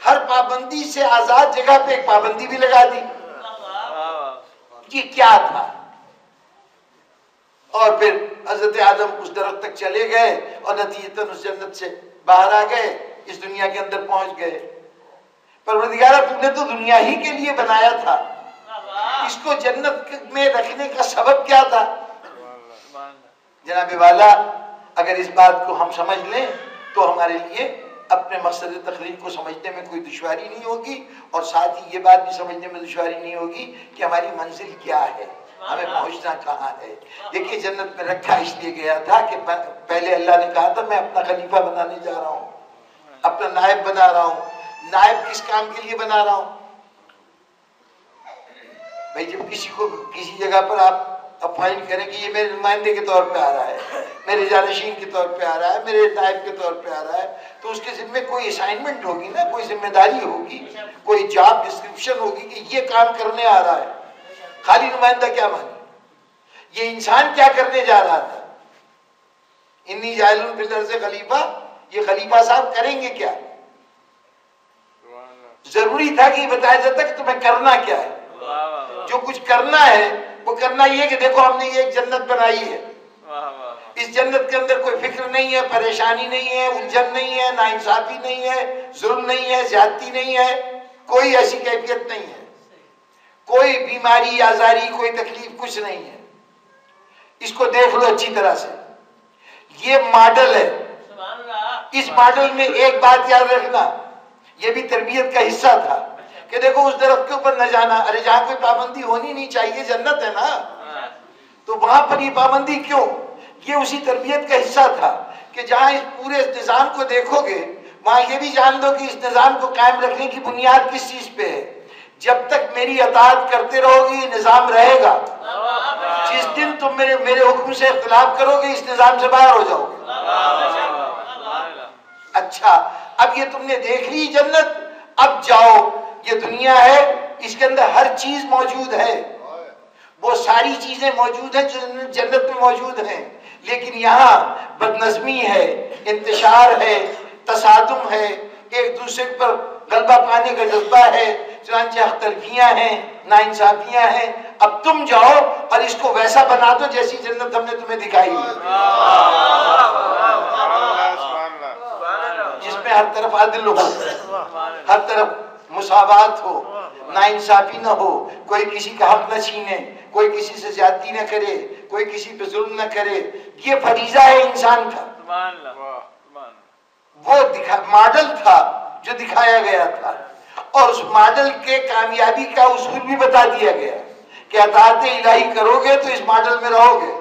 ہر پابندی سے آزاد جگہ پہ ایک پابندی بھی لگا دی۔ یہ کیا تھا؟ اور پھر حضرت آدم اس درخت تک چلے گئے اور نتیجتاً اس جنت سے باہر آ گئے، اس دنیا کے اندر پہنچ گئے۔ پروردگارہ تو نے تو دنیا ہی کے لیے بنایا تھا، اس کو جنت میں رکھنے کا سبب کیا تھا؟ جناب والا اگر اس بات کو ہم سمجھ لیں تو ہمارے لیے اپنے مقصد تخلیق کو سمجھنے میں کوئی دشواری نہیں ہوگی، اور ساتھ ہی یہ بات بھی سمجھنے میں دشواری نہیں ہوگی کہ ہماری منزل کیا ہے، ہمیں پہنچنا کہاں ہے۔ دیکھیے جنت میں رکھا اس لیے گیا تھا کہ پہلے اللہ نے کہا تھا میں اپنا خلیفہ بنانے جا رہا ہوں، اپنا نائب بنا رہا ہوں۔ نائب کس کام کے لیے بنا رہا ہوں؟ بھائی جب کسی کو کسی جگہ پر آپ اپوائنٹ کریں کہ یہ میرے نمائندے کے طور پہ آ رہا ہے، میرے جانشین کے طور پہ آ رہا ہے، میرے نائب کے طور پہ آ رہا ہے، تو اس کے ذمہ کوئی اسائنمنٹ ہوگی نا، کوئی ذمہ داری ہوگی، کوئی جاب ڈسکرپشن ہوگی کہ یہ کام کرنے آ رہا ہے۔ خالی نمائندہ کیا مانی؟ یہ انسان کیا کرنے جا رہا تھا؟ انی جاعل فی الارض خلیفہ، یہ خلیفہ صاحب کریں گے کیا؟ ضروری تھا کہ یہ بتایا جاتا کہ تمہیں کرنا کیا ہے۔ جو کچھ کرنا ہے وہ کرنا یہ کہ دیکھو ہم نے یہ ایک جنت بنائی ہے، اس جنت کے اندر کوئی فکر نہیں ہے، پریشانی نہیں ہے، الجھن نہیں ہے، ناانصافی نہیں ہے، ظلم نہیں ہے، زیادتی نہیں ہے، کوئی ایسی کیفیت نہیں ہے، کوئی بیماری آزاری کوئی تکلیف کچھ نہیں ہے۔ اس کو دیکھ لو اچھی طرح سے، یہ ماڈل ہے۔ اس ماڈل میں ایک بات یاد رکھنا، یہ بھی تربیت کا حصہ تھا کہ دیکھو اس درخت کے اوپر نہ جانا، ارے جہاں کوئی پابندی ہونی نہیں چاہیے، جنت ہے نا، تو وہاں پر یہ پابندی کیوں؟ یہ اسی تربیت کا حصہ تھا کہ جہاں اس پورے نظام کو دیکھو گے وہاں یہ بھی جان دو کہ اس نظام کو قائم رکھنے کی بنیاد کس چیز پہ ہے۔ جب تک میری اطاعت کرتے رہو گے یہ نظام رہے گا، جس دن تم میرے حکم سے اختلاف کرو گے اس نظام سے باہر ہو جاؤ گے۔ اچھا اب یہ تم نے دیکھ لی جنت، اب جاؤ، یہ دنیا ہے، اس کے اندر ہر چیز موجود ہے، وہ ساری چیزیں موجود ہیں جو جنت میں موجود ہیں، لیکن یہاں بدنظمی ہے، انتشار ہے، تصادم ہے، ایک دوسرے پر غلبہ پانے کا جذبہ ہے، چنانچہ اختلافیاں ہیں، ناانصافیاں ہیں۔ اب تم جاؤ اور اس کو ویسا بنا دو جیسی جنت ہم نے تمہیں دکھائی ہے، جس میں ہر طرف عدل ہو، ہر طرف مساوات ہو، ناانصافی نہ ہو، کوئی کسی کا حق نہ چھینے، کوئی کسی سے زیادتی نہ کرے، کوئی کسی پہ ظلم نہ کرے۔ یہ فریضہ ہے انسان کا، وہ ماڈل تھا جو دکھایا گیا تھا، اور اس ماڈل کے کامیابی کا اصول بھی بتا دیا گیا کہ اطاعت الہی کرو گے تو اس ماڈل میں رہو گے،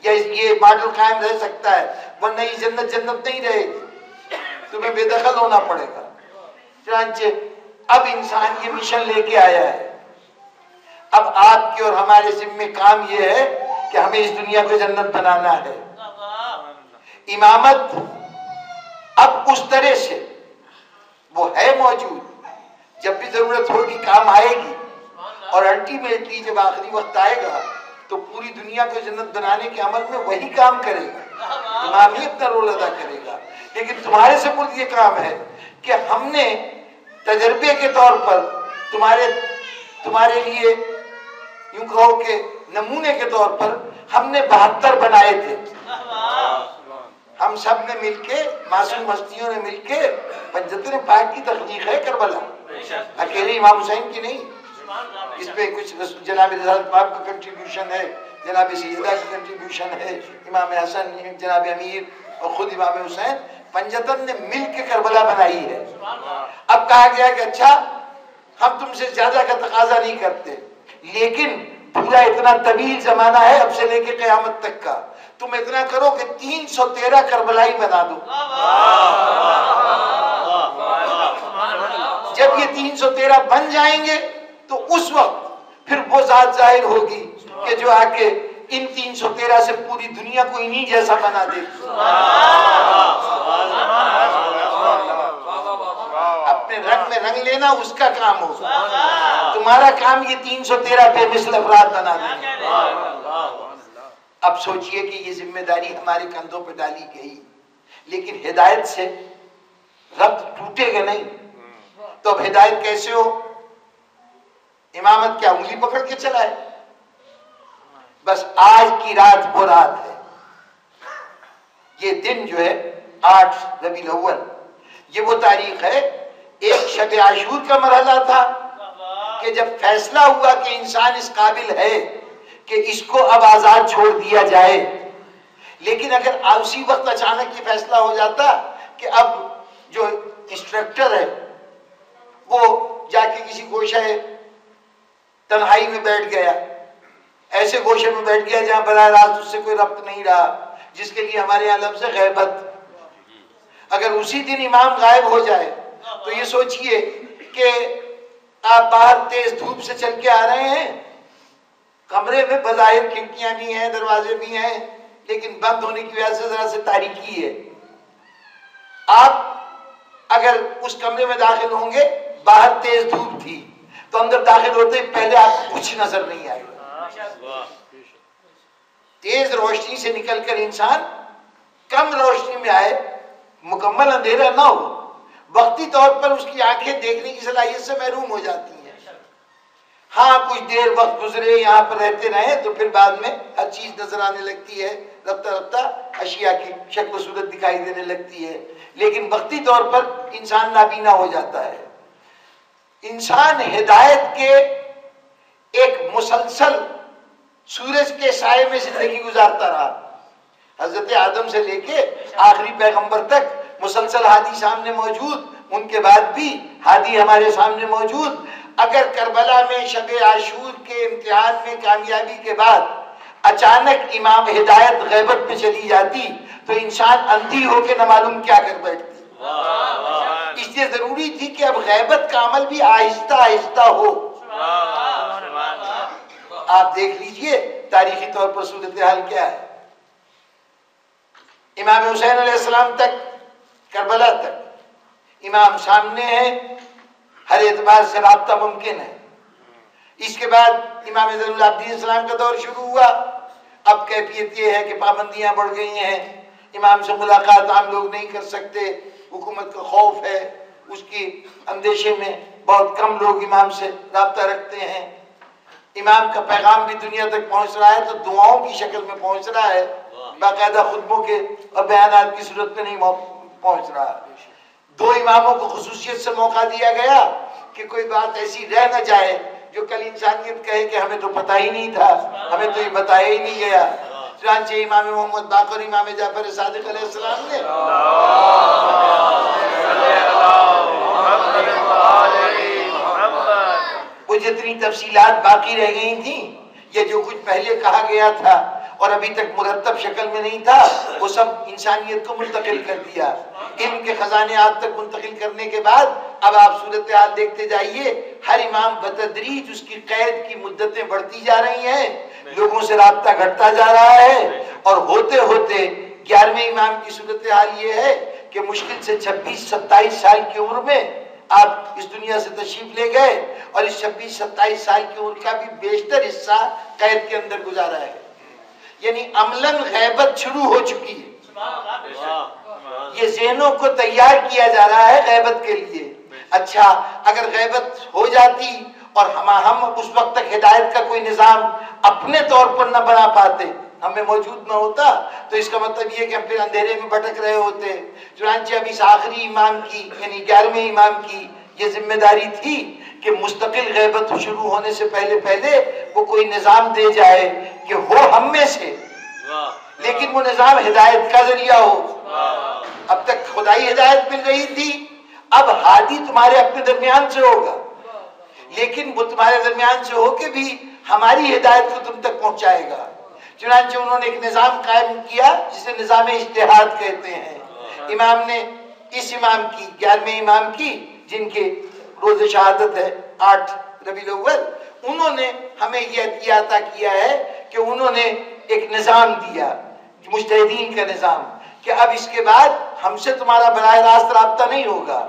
یا یہ ماڈل قائم رہ سکتا ہے، ورنہ یہ جنت جنت نہیں رہے گی، تمہیں بے دخل ہونا پڑے گا۔ چنانچہ اب انسان یہ مشن لے کے آیا ہے، اب آپ کے اور ہمارے ذمہ کام یہ ہے کہ ہمیں اس دنیا کو جنت بنانا ہے۔ امامت اب اس طرح سے وہ ہے موجود، جب بھی ضرورت ہوگی کام آئے گی، اور الٹیمیٹلی جب آخری وقت آئے گا تو پوری دنیا کو جنت بنانے کے عمل میں وہی کام کرے گا، امام ہی اپنا رول ادا کرے گا۔ لیکن تمہارے سپرد یہ کام ہے کہ ہم نے تجربے کے طور پر تمہارے لیے یوں کہو کہ نمونے کے طور پر ہم نے 72 بنائے تھے، ہم سب نے مل کے، معصوم ہستیوں نے مل کے 75 پاک کی تخلیق ہے کربلا، اکیلے امام حسین کی نہیں، اس پہ کچھ جناب رسالت پاک کا کنٹریبیوشن ہے، جناب سیدہ کی کنٹریبیوشن ہے، امام حسن، جناب امیر اور خود امام حسین، 75 نے مل کے کربلا بنائی ہے۔ اب کہا گیا کہ اچھا ہم تم سے زیادہ کا تقاضا نہیں کرتے، لیکن پورا اتنا طویل زمانہ ہے اب سے لے کے قیامت تک کا، تم اتنا کرو کہ 313 کربلائی بنا دو۔ جب یہ 313 بن جائیں گے تو اس وقت پھر وہ ذات ظاہر ہوگی کہ جو آ کے ان 313 سے پوری دنیا کو انہی جیسا بنا دے۔ اپنے رنگ میں رنگ لینا اس کا کام ہوگا، تمہارا کام یہ 313 بے مثل افراد بنا دینا۔ اب سوچئے کہ یہ ذمہ داری ہمارے کندھوں پہ ڈالی گئی، لیکن ہدایت سے ربط ٹوٹے گا نہیں، تو اب ہدایت کیسے ہو؟ امامت کیا انگلی پکڑ کے چلائے؟ بس آج کی رات وہ رات ہے. یہ دن جو ہے 8 ربیع الاول، یہ وہ تاریخ ہے. ایک شب عاشور کا مرحلہ تھا کہ جب فیصلہ ہوا کہ انسان اس قابل ہے کہ اس کو اب آزاد چھوڑ دیا جائے. لیکن اگر اسی وقت اچانک یہ فیصلہ ہو جاتا کہ اب جو انسٹرکٹر ہے وہ جا کے کسی گوشہ تنہائی میں بیٹھ گیا، ایسے گوشے میں بیٹھ گیا جہاں براہ راست اس سے کوئی ربط نہیں رہا، جس کے لیے ہمارے یہاں لفظ ہے غیبت. اگر اسی دن امام غائب ہو جائے تو یہ سوچئے کہ آپ باہر تیز دھوپ سے چل کے آ رہے ہیں، کمرے میں بظاہر کھڑکیاں بھی ہیں، دروازے بھی ہیں، لیکن بند ہونے کی وجہ سے ذرا سے تاریکی ہے. آپ اگر اس کمرے میں داخل ہوں گے، باہر تیز دھوپ تھی تو اندر داخل ہوتے پہلے آپ کو کچھ نظر نہیں آئے گا. تیز روشنی سے نکل کر انسان کم روشنی میں آئے، مکمل اندھیرا نہ ہو، وقتی طور پر اس کی آنکھیں دیکھنے کی صلاحیت سے محروم ہو جاتی ہیں. ہاں کچھ دیر وقت گزرے، یہاں پر رہتے رہے تو پھر بعد میں ہر چیز نظر آنے لگتی ہے، رفتہ رفتہ اشیاء کی شکل و صورت دکھائی دینے لگتی ہے. لیکن وقتی طور پر انسان نابینا ہو جاتا ہے. انسان ہدایت کے ایک مسلسل سورج کے سائے میں زندگی گزارتا رہا. حضرت آدم سے لے کے آخری پیغمبر تک مسلسل ہادی سامنے موجود، ان کے بعد بھی ہادی ہمارے سامنے موجود. اگر کربلا میں شب عاشور کے امتحان میں کامیابی کے بعد اچانک امام ہدایت غیبت میں چلی جاتی تو انسان اندھی ہو کے نہ معلوم کیا کر بیٹھتی. اس لیے ضروری تھی کہ اب غیبت کا عمل بھی آہستہ آہستہ ہو. آپ دیکھ لیجئے تاریخی طور پر صورتحال کیا ہے. امام حسین علیہ السلام تک، کربلا تک امام سامنے ہے، ہر اعتبار سے رابطہ ممکن ہے. اس کے بعد امام زین العابدین السلام کا دور شروع ہوا. اب کیفیت یہ ہے کہ پابندیاں بڑھ گئی ہیں، امام سے ملاقات عام لوگ نہیں کر سکتے، حکومت کا خوف ہے، اس کی اندیشے میں بہت کم لوگ امام سے رابطہ رکھتے ہیں. امام کا پیغام بھی دنیا تک پہنچ رہا ہے تو دعاؤں کی شکل میں پہنچ رہا ہے، باقاعدہ خطبوں کے اور بیانات کی صورت میں نہیں پہنچ رہا. دو اماموں کو خصوصیت سے موقع دیا گیا کہ کوئی بات ایسی رہ نہ جائے جو کل انسانیت کہے کہ ہمیں تو پتہ ہی نہیں تھا، ہمیں تو یہ بتایا ہی نہیں گیا. چنانچہ امام محمد باقر امام جعفر صادق علیہ السلام نے وہ جتنی تفصیلات باقی رہ گئی تھیں، یہ جو کچھ پہلے کہا گیا تھا اور ابھی تک مرتب شکل میں نہیں تھا، وہ سب انسانیت کو منتقل کر دیا. علم کے خزانے آپ تک منتقل کرنے کے بعد اب آپ صورتحال دیکھتے جائیے. ہر امام بتدریج اس کی قید کی مدتیں بڑھتی جا رہی ہیں، لوگوں سے رابطہ گھٹتا جا رہا ہے، اور ہوتے ہوتے 11ویں امام کی صورتحال یہ ہے کہ مشکل سے 26-27 سال کی عمر میں آپ اس دنیا سے تشریف لے گئے، اور اس 26-27 سال کی عمر کا بھی بیشتر حصہ قید کے اندر گزارا ہے. یعنی عملاً غیبت شروع ہو چکی ہے. یہ ذہنوں کو تیار کیا جا رہا ہے غیبت کے لیے. اچھا اگر غیبت ہو جاتی اور ہم اس وقت تک ہدایت کا کوئی نظام اپنے طور پر نہ بنا پاتے، ہمیں موجود نہ ہوتا، تو اس کا مطلب یہ کہ ہم پھر اندھیرے میں بھٹک رہے ہوتے. چنانچہ اب اس آخری امام کی یعنی 11ویں امام کی یہ ذمہ داری تھی کہ مستقل غیبت شروع ہونے سے پہلے وہ کوئی نظام دے جائے کہ ہو ہم میں سے، لیکن وہ نظام ہدایت کا ذریعہ ہو. اب تک خدائی ہدایت مل رہی تھی، اب ہادی تمہارے اپنے درمیان سے ہوگا، لیکن وہ تمہارے درمیان سے ہو کے بھی ہماری ہدایت کو تم تک پہنچائے گا. چنانچہ انہوں نے ایک نظام قائم کیا جسے نظام اجتہاد کہتے ہیں. امام نے اس امام کی 11ویں امام کی جن کے روز شہادت ہے 8 ربیع الاول، انہوں نے ہمیں یہ عطا کیا ہے کہ انہوں نے ایک نظام دیا، مجتہدین کا نظام، کہ اب اس کے بعد ہم سے تمہارا براہ راست رابطہ نہیں ہوگا،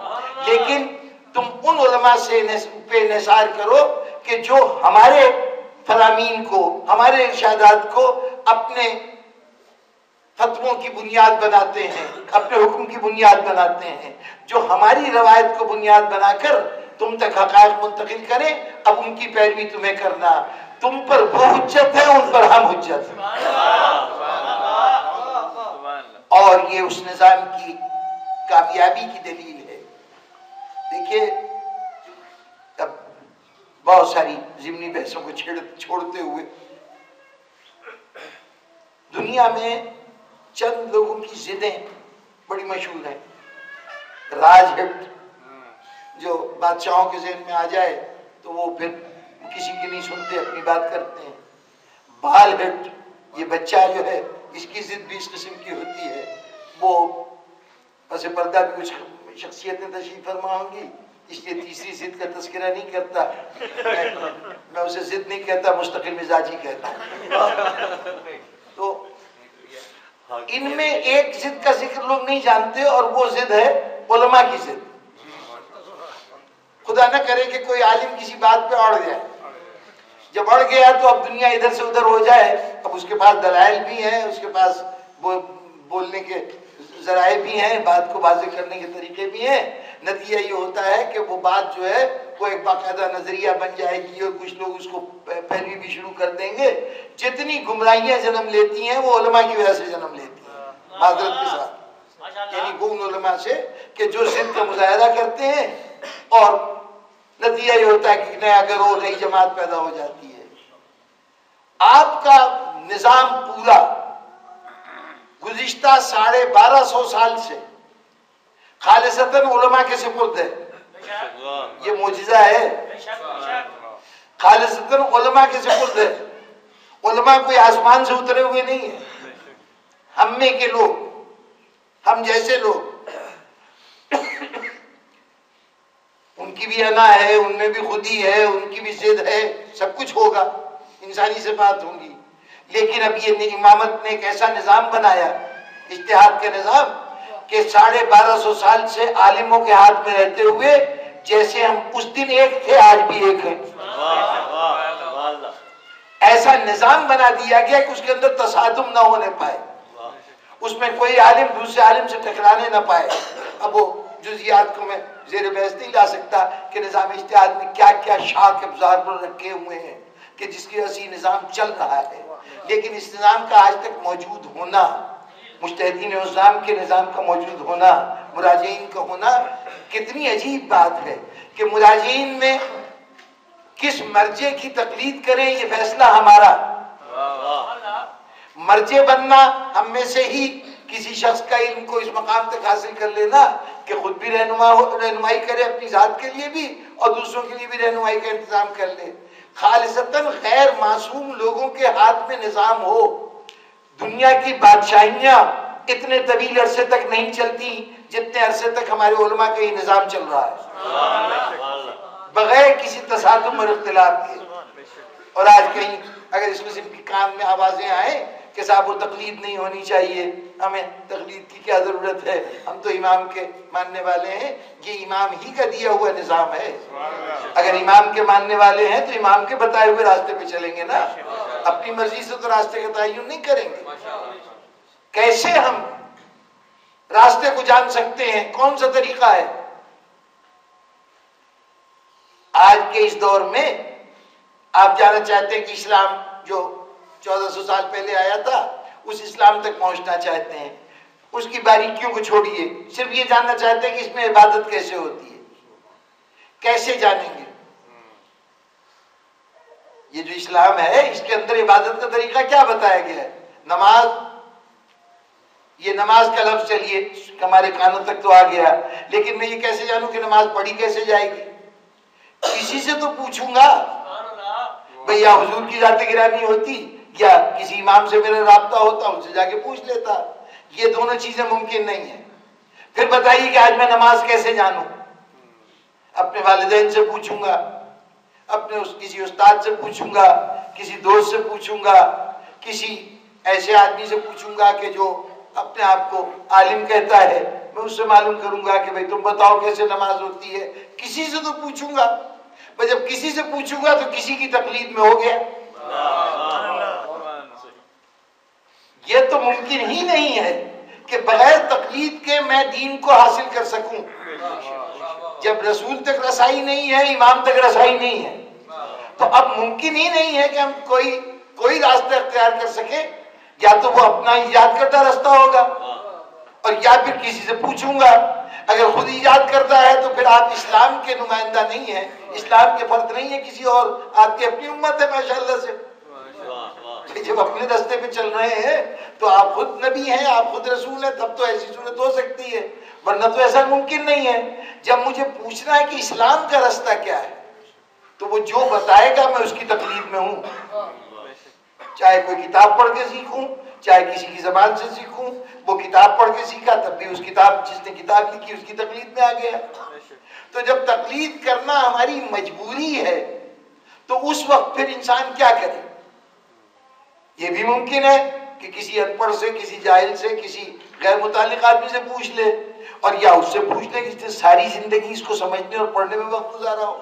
لیکن تم ان علماء سے پہ نثار کرو کہ جو ہمارے فرامین کو، ہمارے ارشادات کو اپنے فتووں کی بنیاد بناتے ہیں، اپنے حکم کی بنیاد بناتے ہیں، جو ہماری روایت کو بنیاد بنا کر تم تک حقائق منتقل کریں، اب ان کی پیروی تمہیں کرنا. تم پر وہ حجت ہے، ان پر ہم حجت ہیں، اور یہ اس نظام کی کامیابی کی دلیل ہے۔ دیکھیے اب بہت ساری ضمنی بحثوں کو چھوڑتے ہوئے دنیا میں چند لوگوں کی ضدیں بڑی مشہور ہیں۔ راج ہٹ جو بادشاہوں کے ذہن میں آ جائے تو وہ پھر کسی کی نہیں سنتے، اپنی بات کرتے ہیں۔ بال ہٹ، یہ بچہ جو ہے اس کی ضد بھی اس قسم کی ہوتی ہے، وہ پس پردہ بھی کچھ شخصیتیں تشریف فرما ہوں گی، اس لیے تیسری ضد کا تذکرہ نہیں کرتا، میں اسے ضد نہیں کہتا، مستقل مزاجی کہتا ہوں۔ تو ان میں ایک ضد کا ذکر لوگ نہیں جانتے، اور وہ ضد ہے علماء کی ضد۔ خدا نہ کرے کہ کوئی عالم کسی بات پہ اڑ جائے، جب اڑ گیا تو اب دنیا ادھر سے ادھر ہو جائے، اب اس کے پاس دلائل بھی ہیں، اس کے پاس بولنے کے ذرائع بھی ہیں، بات کو واضح کرنے کے طریقے بھی ہیں۔ نتیجہ یہ ہوتا ہے کہ وہ بات جو ہے وہ ایک باقاعدہ نظریہ بن جائے گی، اور کچھ لوگ اس کو پیروی بھی شروع کر دیں گے۔ جتنی گمراہیاں جنم لیتی ہیں وہ علماء کی وجہ سے جنم لیتی ہیں، معذرت کے ساتھ، یعنی وہ ان علماء سے کہ جو ضد کا مظاہرہ کرتے ہیں، اور نتیجہ یہ ہوتا ہے کہ نیا گروہ، نئی جماعت پیدا ہو جاتی ہے۔ آپ کا نظام پورا گزشتہ 1250 سال سے خالصتاً علماء کے سپرد ہے، یہ معجزہ ہے، خالصتاً علماء کے سپرد ہے۔ علماء کوئی آسمان سے اترے ہوئے نہیں ہیں، ہم میں کے لوگ، ہم جیسے لوگ، ان کی بھی انا ہے، ان میں بھی خودی ہے، ان کی بھی ضد ہے، سب کچھ ہوگا، انسانی صفات ہوں گی، لیکن اب یہ امامت نے ایک ایسا نظام بنایا، اجتہاد کا نظام، کہ 1250 سال سے عالموں کے ہاتھ میں رہتے ہوئے جیسے ہم اس دن ایک تھے آج بھی ایک ہیں، ایسا نظام بنا دیا گیا کہ اس کے اندر تصادم نہ ہونے پائے، اس میں کوئی عالم دوسرے عالم سے ٹکرانے نہ پائے۔ اب وہ جزیات کو میں زیر بحث نہیں لا سکتا کہ نظام اجتہاد میں کیا کیا شاخ ابزار پر رکھے ہوئے ہیں کہ جس کی اسی نظام چل رہا ہے، لیکن اس نظام کا آج تک موجود ہونا، مجتہدین اسلام کے نظام کا موجود ہونا، مراجعین کا ہونا، کتنی عجیب بات ہے کہ مراجعین میں کس مرجع کی تقلید کریں یہ فیصلہ ہمارا، مرجع بننا ہم میں سے ہی کسی شخص کا علم کو اس مقام تک حاصل کر لینا کہ خود بھی رہنمائی کرے اپنی ذات کے لیے بھی اور دوسروں کے لیے بھی رہنمائی کا انتظام کر لے۔ خالصتاً غیر معصوم لوگوں کے ہاتھ میں نظام ہو، دنیا کی بادشاہیاں اتنے طویل عرصے تک نہیں چلتی جتنے عرصے تک ہمارے علماء کا یہ نظام چل رہا ہے، بغیر کسی تصادم اور اختلاف کے۔ اور آج کہیں اگر اس قسم کی کان میں آوازیں آئیں کہ صاحب وہ تقلید نہیں ہونی چاہیے، ہمیں تقلید کی کیا ضرورت ہے، ہم تو امام کے ماننے والے ہیں، یہ امام ہی کا دیا ہوا نظام ہے۔ اگر امام کے ماننے والے ہیں تو امام کے بتائے ہوئے راستے پہ چلیں گے نا، اپنی مرضی سے تو راستے کا تعین نہیں کریں گے۔ کیسے ہم راستے کو جان سکتے ہیں، کون سا طریقہ ہے؟ آج کے اس دور میں آپ جاننا چاہتے ہیں کہ اسلام جو 1400 سال پہلے آیا تھا اس اسلام تک پہنچنا چاہتے ہیں، اس کی باریکیوں کو چھوڑیے، صرف یہ جاننا چاہتے ہیں کہ اس میں عبادت کیسے ہوتی ہے، کیسے جانیں گے؟ یہ جو اسلام ہے اس کے اندر عبادت کا طریقہ کیا بتایا گیا ہے؟ نماز، یہ نماز کا لفظ چلیے ہمارے کانوں تک تو آ گیا، لیکن میں یہ کیسے جانوں کہ نماز پڑھی کیسے جائے گی؟ کسی سے تو پوچھوں گا، بھیا حضور کی ذات گرامی ہوتی یا کسی امام سے میرا رابطہ ہوتا، ان سے جا کے پوچھ لیتا، یہ دونوں چیزیں ممکن نہیں ہیں۔ پھر بتائیے کہ آج میں نماز کیسے جانوں؟ اپنے والدین سے پوچھوں گا، اپنے کسی استاد سے پوچھوں گا، کسی دوست سے پوچھوں گا، کسی ایسے آدمی سے پوچھوں گا کہ جو اپنے آپ کو عالم کہتا ہے، میں اس سے معلوم کروں گا کہ بھئی تم بتاؤ کیسے نماز ہوتی ہے، کسی سے تو پوچھوں گا۔ جب کسی سے پوچھوں گا تو کسی کی تقلید میں ہو گیا۔ یہ تو ممکن ہی نہیں ہے کہ بغیر تقلید کے میں دین کو حاصل کر سکوں۔ جب رسول تک رسائی نہیں ہے، امام تک رسائی نہیں ہے، تو اب ممکن ہی نہیں ہے کہ ہم کوئی راستہ اختیار کر سکیں، یا تو وہ اپنا ایجاد کردہ راستہ ہوگا اور یا پھر کسی سے پوچھوں گا۔ اگر خود ایجاد کرتا ہے تو پھر آپ اسلام کے نمائندہ نہیں ہیں، اسلام کے فرد نہیں ہیں کسی اور، آپ کی اپنی امت ہے ماشاءاللہ سے۔ جب اپنے راستے پہ چل رہے ہیں تو آپ خود نبی ہیں، آپ خود رسول ہیں، تب تو ایسی صورت ہو سکتی ہے، ورنہ تو ایسا ممکن نہیں ہے۔ جب مجھے پوچھنا ہے کہ اسلام کا راستہ کیا ہے تو وہ جو بتائے گا میں اس کی تقلید میں ہوں، چاہے کوئی کتاب پڑھ کے سیکھوں، چاہے کسی کی زبان سے سیکھوں۔ وہ کتاب پڑھ کے سیکھا تب بھی اس کتاب، جس نے کتاب لکھی اس کی تقلید میں آ گیا۔ تو جب تقلید کرنا ہماری مجبوری ہے تو اس وقت پھر انسان کیا کرے؟ یہ بھی ممکن ہے کہ کسی ان پڑھ سے، کسی جاہل سے، کسی غیر متعلق آدمی سے پوچھ لے، اور یا اس سے پوچھ لے جس نے ساری زندگی اس کو سمجھنے اور پڑھنے میں وقت گزارا ہو،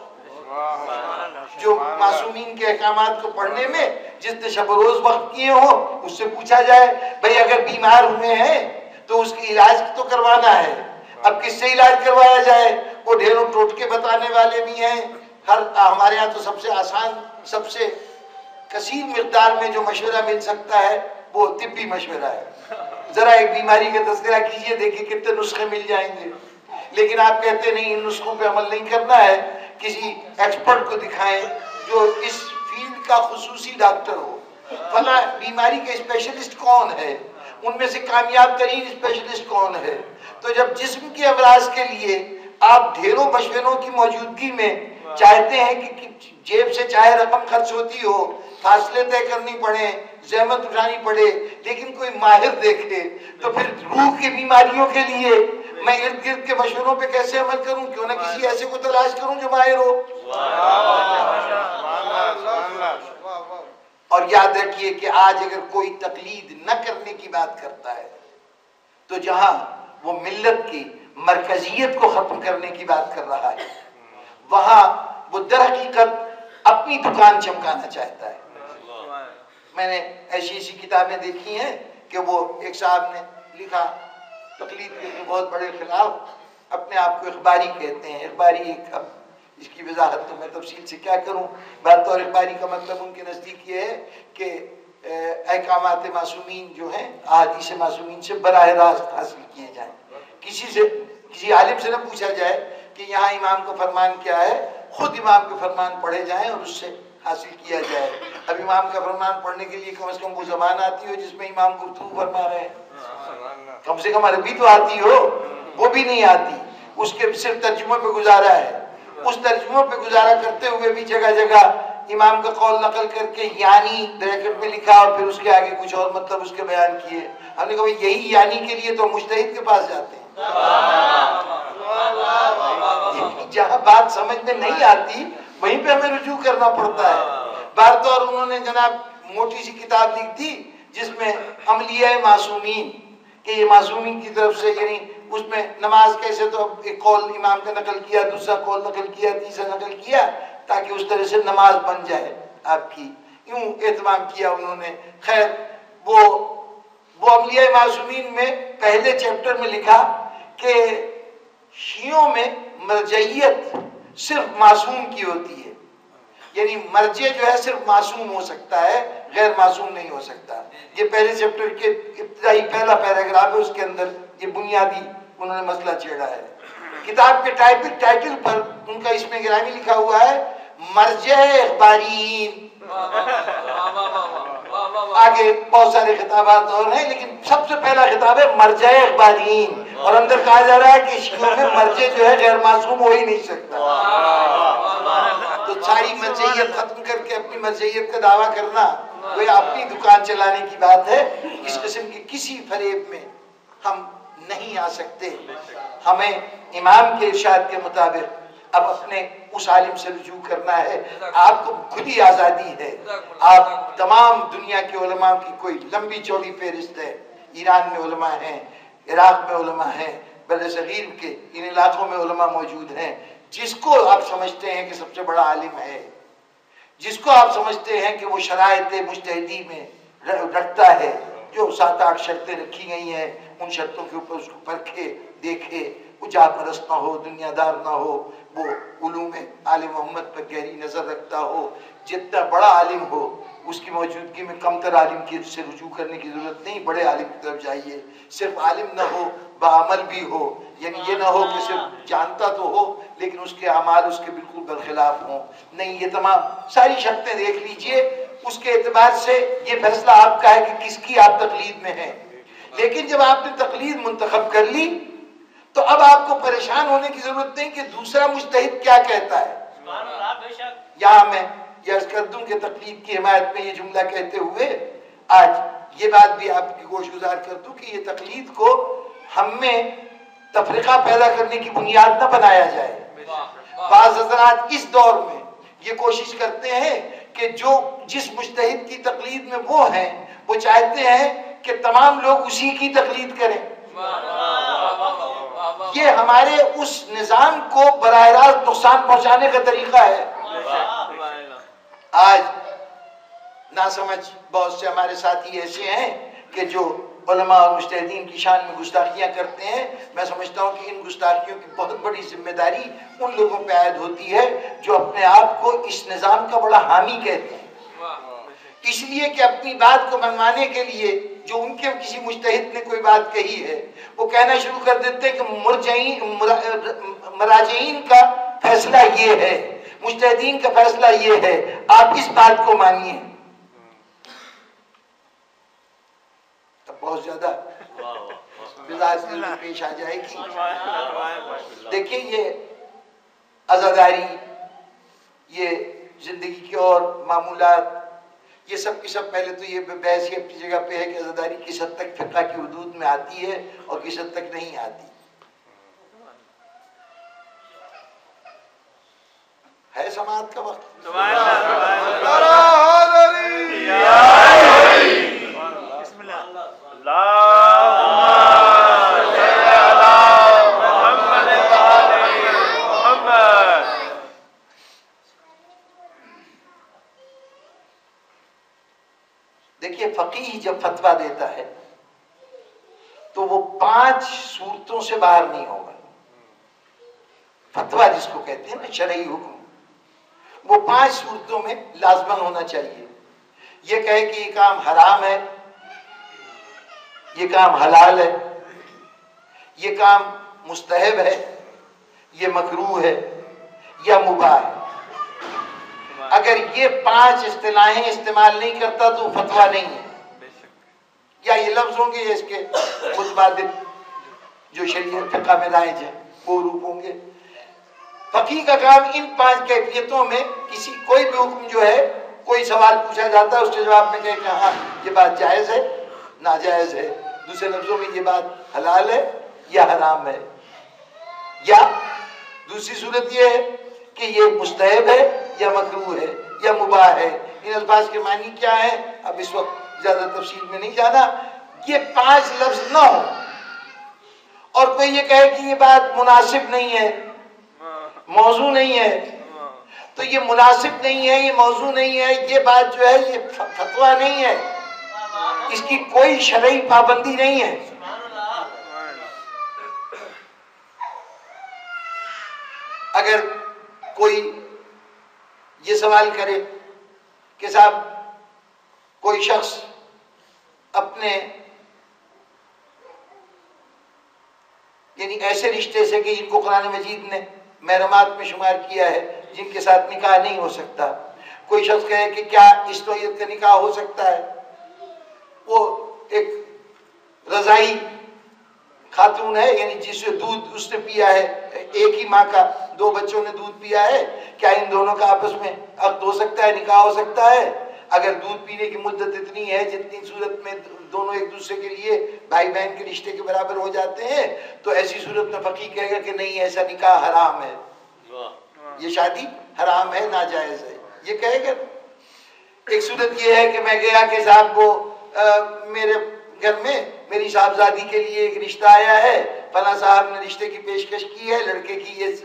جو معصومین کے احکامات کو پڑھنے میں جس نے شب و روز وقت کیے ہوں، اس سے پوچھا جائے بھئی اگر بیمار ہوئے ہیں تو اس کی علاج تو کروانا ہے، اب کس سے علاج کروایا جائے؟ وہ ڈھیروں ٹوٹکے بتانے والے بھی ہیں۔ ہمارے ہاں تو سب سے آسان، سب سے کثیر مقدار میں جو مشورہ مل سکتا ہے وہ طبی مشورہ ہے۔ ذرا ایک بیماری کا تذکرہ کیجئے، دیکھیے کتنے نسخے مل جائیں گے، لیکن آپ کہتے نہیں ان نسخوں پہ عمل نہیں کرنا ہے، کسی ایکسپرٹ کو دکھائیں جو اس فیلڈ کا خصوصی ڈاکٹر ہو۔ فلاں بیماری کے اسپیشلسٹ کون ہے، ان میں سے کامیاب ترین اسپیشلسٹ کون ہے؟ تو جب جسم کے امراض کے لیے آپ ڈھیروں مشوروں کی موجودگی میں چاہتے ہیں کہ جیب سے چاہے رقم خرچ ہوتی ہو، فاصلے طے کرنی پڑے، زحمت اٹھانی پڑے، لیکن کوئی ماہر دیکھے، تو پھر روح کی بیماریوں کے لیے میں ارد گرد کے مشوروں پہ کیسے عمل کروں؟ کیوں نہ کسی ایسے کو تلاش کروں جو ماہر ہو۔ اور یاد رکھیے کہ آج اگر کوئی تقلید نہ کرنے کی بات کرتا ہے تو جہاں وہ ملت کی مرکزیت کو ختم کرنے کی بات کر رہا ہے، وہاں وہ در حقیقت اپنی دکان چمکانا چاہتا ہے۔ میں نے ایسی کتابیں دیکھی ہیں کہ وہ ایک صاحب نے لکھا تقلید کے بہت بڑے خلاف، اپنے آپ کو اخباری کہتے ہیں۔ اخباری ایک، اب اس کی وضاحت تو میں تفصیل سے کیا کروں، بات اور اخباری کا مطلب ان کے نزدیک یہ ہے کہ احکامات معصومین جو ہیں احادیث معصومین سے براہ راست حاصل کیے جائیں، کسی عالم سے نہ پوچھا جائے کہ یہاں امام کا فرمان کیا ہے، خود امام کے فرمان پڑھے جائیں اور اس سے حاصل کیا جائے۔ اب امام کا فرمان پڑھنے کے لیے کم از کم وہ زبان آتی ہو جس میں امام گفتگو فرما رہے ہیں، کم سے کم عربی تو آتی ہو، وہ بھی نہیں آتی، اس کے صرف ترجمے پہ گزارا ہے۔ اس ترجمے پہ گزارا کرتے ہوئے بھی جگہ جگہ امام کا قول نقل کر کے یعنی بریکٹ میں لکھا اور پھر اس کے آگے کچھ اور مطلب اس کے بیان کیے۔ ہم نے کہا یہی یعنی کے لیے تو مجتہد کے پاس جاتے ہیں۔ جہاں بات سمجھ میں نہیں آتی وہیں پہ ہمیں رجوع کرنا پڑتا ہے۔ بار طور انہوں نے جناب موٹی سی کتاب لکھ دی جس میں عملیہ معصومین، کہ یہ معصومین کی طرف سے، یعنی اس میں نماز کیسے، تو ایک قول امام کا نقل کیا، دوسرا قول نقل کیا، تیسرا نقل کیا، تاکہ اس طرح سے نماز بن جائے آپ کی، یوں اہتمام کیا انہوں نے۔ خیر، وہ عملیہ معصومین میں پہلے چیپٹر میں لکھا کہ شیعوں میں مرجعیت صرف معصوم کی ہوتی ہے، یعنی مرجع جو ہے صرف معصوم ہو سکتا ہے، غیر معصوم نہیں ہو سکتا۔ یہ پہلے چیپٹر کے ابتدائی پہلا پیراگراف ہے، اس کے اندر یہ بنیادی انہوں نے مسئلہ چھیڑا ہے۔ کتاب کے ٹائٹل پر ان کا اس میں گرامی لکھا ہوا ہے مرجع اخبارین۔ آگے بہت سارے خطابات اور ہیں لیکن سب سے پہلا خطاب ہے مرجع اخبارین، اور اندر کہا جا رہا ہے کہ شیعوں میں مرجع جو ہے غیر معصوم ہو ہی نہیں سکتا۔ تو ساری مرجعیت ختم کر کے اپنی مرجعیت کا دعویٰ کرنا وہ اپنی دکان چلانے کی بات ہے۔ اس قسم کی کسی فریب میں ہم نہیں آ سکتے۔ ہمیں امام کے ارشاد کے مطابق اب اپنے اس عالم سے رجوع کرنا ہے۔ آپ کو کھلی آزادی ہے، آپ تمام دنیا کے علماء کی کوئی لمبی چوڑی فہرست ہے، ایران میں علماء ہیں، عراق میں علماء ہیں، بر صغیر کے ان علاقوں میں علماء موجود ہیں۔ جس کو آپ سمجھتے ہیں کہ سب سے بڑا عالم ہے، جس کو آپ سمجھتے ہیں کہ وہ شرائط مجتہدی میں رکھتا ہے، جو 7-8 شرطیں رکھی گئی ہیں، ان شرطوں کے اوپر اس کو پرکھے دیکھے، وہ جاہ پرست نہ ہو، دنیا دار نہ ہو، وہ علوم آل محمد پر گہری نظر رکھتا ہو، جتنا بڑا عالم ہو اس کی موجودگی میں کم تر عالم کی سے رجوع کرنے کی ضرورت نہیں، بڑے عالم کی طرف جائیے. صرف عالم نہ ہو، بعمل بھی ہو، یعنی یہ نہ ہو کہ صرف جانتا تو ہو لیکن اس کے اعمال اس کے بالکل برخلاف ہوں. نہیں، یہ تمام ساری شرطیں دیکھ لیجئے، اس کے اعتبار سے یہ فیصلہ آپ کا ہے کہ کس کی آپ تقلید میں ہیں. لیکن جب آپ نے تقلید منتخب کر لی تو اب آپ کو پریشان ہونے کی ضرورت نہیں کہ دوسرا مجتہد کیا کہتا ہے. یہاں میں یہ عرض کر دوں کہ تقلید کی حمایت میں یہ جملہ کہتے ہوئے آج یہ بات بھی آپ کی گوش گزار کر دوں کہ یہ تقلید کو ہم میں تفرقہ پیدا کرنے کی بنیاد نہ بنایا جائے. بعض حضرات اس دور میں یہ کوشش کرتے ہیں کہ جس مجتہد کی تقلید میں وہ ہیں وہ چاہتے ہیں کہ تمام لوگ اسی کی تقلید کریں. یہ ہمارے اس نظام کو براہ راست نقصان پہنچانے کا طریقہ ہے. آج ناسمجھ بہت سے ہمارے ساتھی ایسے ہیں کہ جو علماء اور مجتہدین کی شان میں گستاخیاں کرتے ہیں. میں سمجھتا ہوں کہ ان گستاخیوں کی بہت بڑی ذمہ داری ان لوگوں پہ عائد ہوتی ہے جو اپنے آپ کو اس نظام کا بڑا حامی کہتے ہیں، اس لیے کہ اپنی بات کو منوانے کے لیے جو ان کے کسی مجتہد نے کوئی بات کہی ہے وہ کہنا شروع کر دیتے ہیں کہ مراجعین کا فیصلہ یہ ہے، مجتہدین کا فیصلہ یہ ہے، آپ اس بات کو مانیے. تب بہت زیادہ مزاج پیش آ جائے گی. دیکھیے یہ عزاداری، یہ زندگی کے اور معمولات، یہ سب کی سب پہلے تو یہ بحث یہ اپنی جگہ پہ ہے کہ عزاداری کس حد تک فقہ کی حدود میں آتی ہے اور کس حد تک نہیں آتی ہے. سماعت کا وقت دیکھیے فقیہ جب فتویٰ دیتا ہے تو وہ 5 صورتوں سے باہر نہیں ہوگا. فتویٰ جس کو کہتے ہیں نا شرعی حکم، وہ 5 صورتوں میں لازماً ہونا چاہیے. یہ کہے کہ یہ کام حرام ہے، یہ کام حلال ہے، یہ کام مستحب ہے، یہ مکروہ ہے یا مباح ہے. اگر یہ 5 اصطلاحیں استعمال نہیں کرتا تو فتویٰ نہیں ہے. یا یہ لفظ ہوں گے یا اس کے متبادل جو شریعت فقہ میں رائج ہے وہ روپ ہوں گے. فقیہ کا کام ان 5 کیفیتوں میں کوئی بھی حکم جو ہے، کوئی سوال پوچھا جاتا ہے اس کے جواب میں کہے کہ ہاں یہ بات جائز ہے، ناجائز ہے، دوسرے لفظوں میں یہ بات حلال ہے یا حرام ہے. یا دوسری صورت یہ ہے کہ یہ مستحب ہے یا مکروہ ہے یا مباح ہے. ان الفاظ کے معنی کیا ہے اب اس وقت زیادہ تفصیل میں نہیں جانا. یہ 5 لفظ نہ ہو اور کوئی یہ کہے کہ یہ بات مناسب نہیں ہے، موضوع نہیں ہے، تو یہ مناسب نہیں ہے، یہ موضوع نہیں ہے، یہ بات جو ہے یہ فتویٰ نہیں ہے، اس کی کوئی شرعی پابندی نہیں ہے. اگر کوئی یہ سوال کرے کہ صاحب کوئی شخص اپنے یعنی ایسے رشتے سے کہ جن کو قرآن مجید نے محرمات میں شمار کیا ہے، جن کے ساتھ نکاح نہیں ہو سکتا، کوئی شخص کہے کہ کیا اس نوعیت کا نکاح ہو سکتا ہے؟ وہ ایک رضائی خاتون ہے، یعنی جس سے دودھ اس نے پیا ہے، ایک ہی ماں کا 2 بچوں نے دودھ پیا ہے، کیا ان دونوں کا آپس میں عقد ہو سکتا ہے، نکاح ہو سکتا ہے؟ اگر دودھ پینے کی مدت اتنی ہے جتنی صورت میں دونوں ایک دوسرے کے لیے بھائی بہن کے رشتے کے برابر ہو جاتے ہیں، تو ایسی صورت میں فقیہ کہے گا کہ نہیں، ایسا نکاح حرام ہے، یہ شادی حرام ہے، ناجائز ہے، یہ کہے گا. ایک صورت یہ ہے کہ میں گیا کہ صاحب وہ میرے گھر میں میری صاحبزادی کے لیے ایک رشتہ آیا ہے، فلاں صاحب نے رشتے کی پیشکش کی ہے، لڑکے کی یہ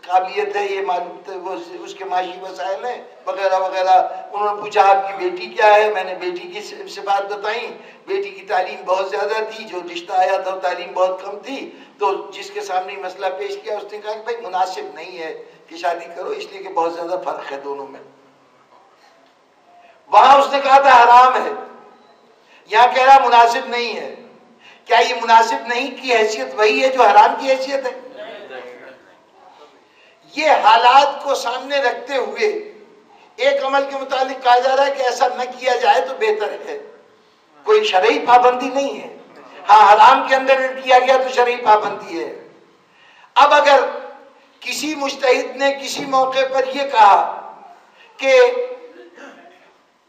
قابلیت ہے، یہ معلوم اس کے معاشی وسائل ہیں وغیرہ وغیرہ. انہوں نے پوچھا آپ کی بیٹی کیا ہے؟ میں نے بیٹی کی صفات بتائیں. بیٹی کی تعلیم بہت زیادہ تھی، جو رشتہ آیا تھا وہ تعلیم بہت کم تھی. تو جس کے سامنے مسئلہ پیش کیا اس نے کہا کہ بھائی مناسب نہیں ہے کہ شادی کرو، اس لیے کہ بہت زیادہ فرق ہے دونوں میں. وہاں اس نے کہا تھا حرام ہے، یہاں کہہ رہا مناسب نہیں ہے۔ کیا یہ مناسب نہیں کی حیثیت وہی ہے جو حرام کی حیثیت ہے؟ یہ حالات کو سامنے رکھتے ہوئے ایک عمل کے متعلق کہا جا رہا ہے کہ ایسا نہ کیا جائے تو بہتر ہے، کوئی شرعی پابندی نہیں ہے۔ ہاں حرام کے اندر کیا گیا تو شرعی پابندی ہے۔ اب اگر کسی مجتہد نے کسی موقع پر یہ کہا کہ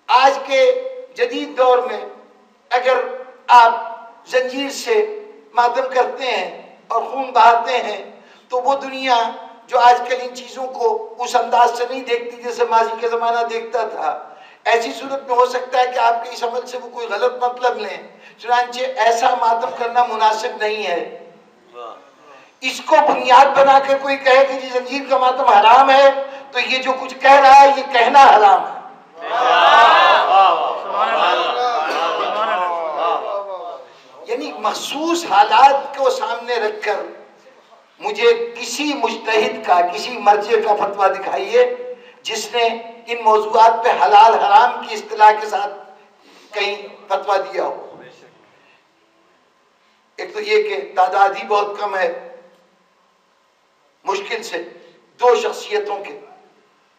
آج کے جدید دور میں اگر آپ زنجیر سے ماتم کرتے ہیں اور خون بہاتے ہیں تو وہ دنیا جو آج کل ان چیزوں کو اس انداز سے نہیں دیکھتی جیسے ماضی کے زمانہ دیکھتا تھا، ایسی صورت میں ہو سکتا ہے کہ آپ کے اس عمل سے وہ کوئی غلط مطلب لیں، چنانچہ ایسا ماتم کرنا مناسب نہیں ہے۔ اس کو بنیاد بنا کر کوئی کہے کہ جی زنجیر کا ماتم حرام ہے تو یہ جو کچھ کہہ رہا ہے یہ کہنا حرام ہے۔ یعنی مخصوص حالات کو سامنے رکھ کر مجھے کسی مجتہد کا کسی مرجع کا فتویٰ دکھائیے جس نے ان موضوعات پہ حلال حرام کی اصطلاح کے ساتھ کہیں فتویٰ دیا ہو۔ ایک تو یہ کہ تعداد ہی بہت کم ہے، مشکل سے 2 شخصیتوں کے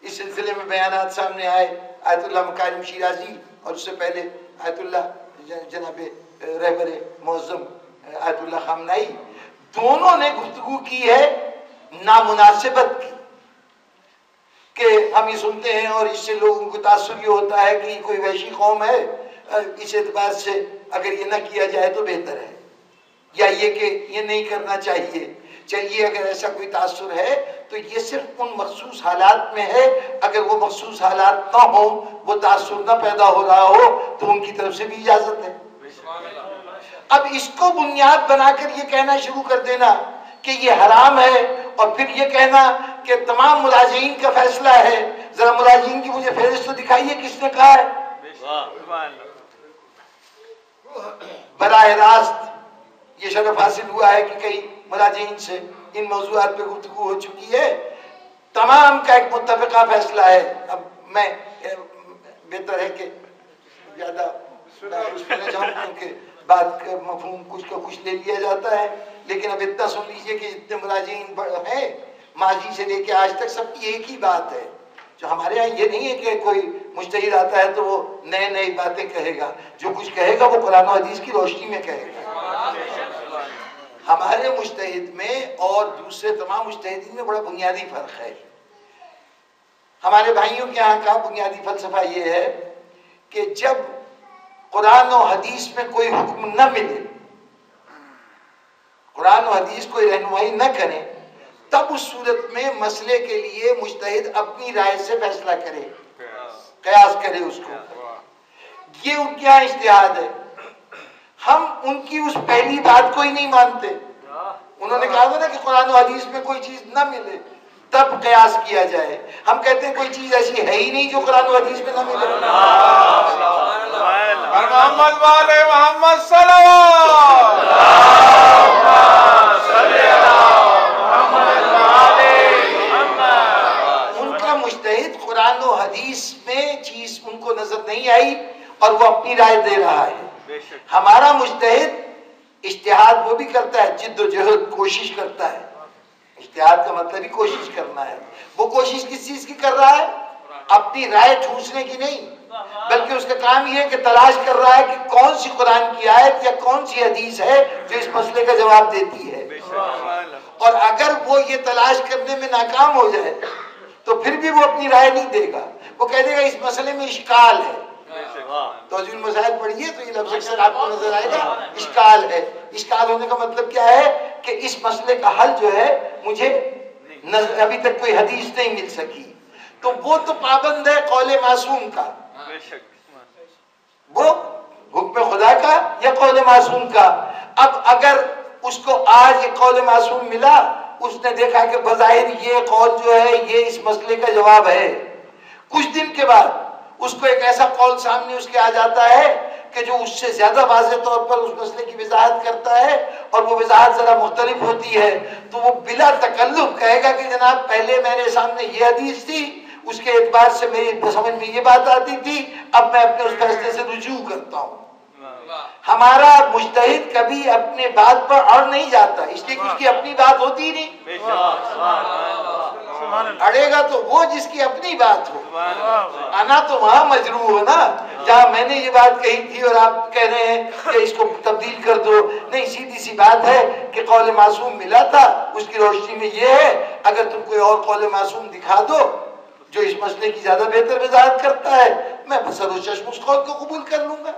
اس سلسلے میں بیانات سامنے آئے، آیت اللہ مکارم شیرازی اور اس سے پہلے آیت اللہ جناب رہبر معظم آیت اللہ خامنائی، دونوں نے گفتگو کی ہے نامناسبت کی، کہ ہم یہ سنتے ہیں اور اس سے لوگوں کو تاثر یہ ہوتا ہے کہ یہ کوئی وحشی قوم ہے، اس اعتبار سے اگر یہ نہ کیا جائے تو بہتر ہے، یا یہ کہ یہ نہیں کرنا چاہیے۔ چلیے اگر ایسا کوئی تاثر ہے تو یہ صرف ان مخصوص حالات میں ہے، اگر وہ مخصوص حالات نہ ہوں، وہ تاثر نہ پیدا ہو رہا ہو تو ان کی طرف سے بھی اجازت ہے۔ اب اس کو بنیاد بنا کر یہ کہنا شروع کر دینا کہ یہ حرام ہے اور پھر یہ کہنا کہ تمام مراجعین کا فیصلہ ہے، ذرا مراجعین کی مجھے فہرست تو دکھائیے کس نے کہا ہے۔ براہ راست یہ شرف حاصل ہوا ہے کہ کئی مراجعین سے ان موضوعات پہ گفتگو ہو چکی ہے، تمام کا ایک متفقہ فیصلہ ہے۔ اب میں بہتر ہے کہ زیادہ اس پہ نہ جاؤں کیونکہ بات کا مفہوم کچھ کا کچھ لے لیا جاتا ہے، لیکن اب اتنا سن لیجئے کہ جتنے مراجعین ہیں ماضی سے لے کے آج تک سب کی ایک ہی بات ہے۔ جو ہمارے ہاں یہ نہیں ہے کہ کوئی مجتہد آتا ہے تو وہ نئی باتیں کہے گا، جو کچھ کہے گا وہ قرآن و حدیث کی روشنی میں کہے گا۔ ہمارے مجتہد میں اور دوسرے تمام مجتہدین میں بڑا بنیادی فرق ہے۔ ہمارے بھائیوں کے یہاں کا بنیادی فلسفہ یہ ہے کہ جب قرآن و حدیث میں کوئی حکم نہ ملے، قرآن و حدیث کوئی رہنمائی نہ کرے، تب اس صورت میں مسئلے کے لیے مجتہد اپنی رائے سے فیصلہ کرے، قیاس کرے اس کو۔ یہ ان کے یہاں اجتہاد ہے۔ ہم ان کی اس پہلی بات کو ہی نہیں مانتے۔ انہوں نے کہا تھا نا کہ قرآن و حدیث میں کوئی چیز نہ ملے تب قیاس کیا جائے، ہم کہتے ہیں کوئی چیز ایسی ہے ہی نہیں جو قرآن و حدیث میں نہ ملے۔ محمد والے محمد صلوات ان کا مجتہد قرآن و حدیث میں چیز ان کو نظر نہیں آئی اور وہ اپنی رائے دے رہا ہے۔ ہمارا مجتہد اجتہاد وہ بھی کرتا ہے، جد و جہد کوشش کرتا ہے۔ اجتہاد کا مطلب ہی کوشش کرنا ہے۔ وہ کوشش کس چیز کی کر رہا ہے؟ اپنی رائے ٹھونسنے کی نہیں، بلکہ اس کا کام یہ ہے کہ تلاش کر رہا ہے کہ کون سی قرآن کی آیت یا کون سی حدیث ہے جو اس مسئلے کا جواب دیتی ہے۔ اور اگر وہ یہ تلاش کرنے میں ناکام ہو جائے تو پھر بھی وہ اپنی رائے نہیں دے گا، وہ کہہ دے گا اس مسئلے میں اشکال ہے۔ توجیہ المسائل پڑھیے تو یہ لفظ اکثر آپ کو نظر آئے گا، اشکال ہے۔ اشکال ہونے کا مطلب کیا ہے کہ اس مسئلے کا حل جو ہے مجھے ابھی تک کوئی حدیث نہیں مل سکی، تو وہ تو پابند ہے قول معصوم کا، وہ حکم خدا کا یا قول معصوم کا۔ اب اگر اس کو آج یہ قول معصوم ملا، اس نے دیکھا کہ بظاہر یہ قول جو ہے یہ اس مسئلے کا جواب ہے، کچھ دن کے بعد اس کو ایک ایسا قول سامنے اس کے آ جاتا ہے کہ جو اس سے زیادہ واضح طور پر اس مسئلے کی وضاحت کرتا ہے، اور وہ وضاحت ذرا مختلف ہوتی ہے، تو وہ بلا تکلف کہے گا کہ جناب پہلے میرے سامنے یہ حدیث تھی، اس کے اعتبار سے میری سمجھ میں یہ بات آتی تھی، اب میں اپنے اس فیصلے سے رجوع کرتا ہوں۔ ہمارا مجتہد کبھی اپنے بات پر اڑ نہیں جاتا، اس لیے کہ اس کی اپنی بات ہوتی ہی نہیں۔ اڑے گا تو وہ جس کی اپنی بات ہو۔ انا تو وہاں مجروح ہو نا جہاں میں نے یہ بات کہی تھی اور آپ کہہ رہے ہیں کہ اس کو تبدیل کر دو۔ نہیں، سیدھی سی بات ہے کہ قول معصوم ملا تھا، اس کی روشنی میں یہ ہے اگر تم کوئی اور قول معصوم دکھا دو جو اس مسئلے کی زیادہ بہتر وضاحت کرتا ہے، میں بسر و چشم اس قول کو قبول کر لوں گا۔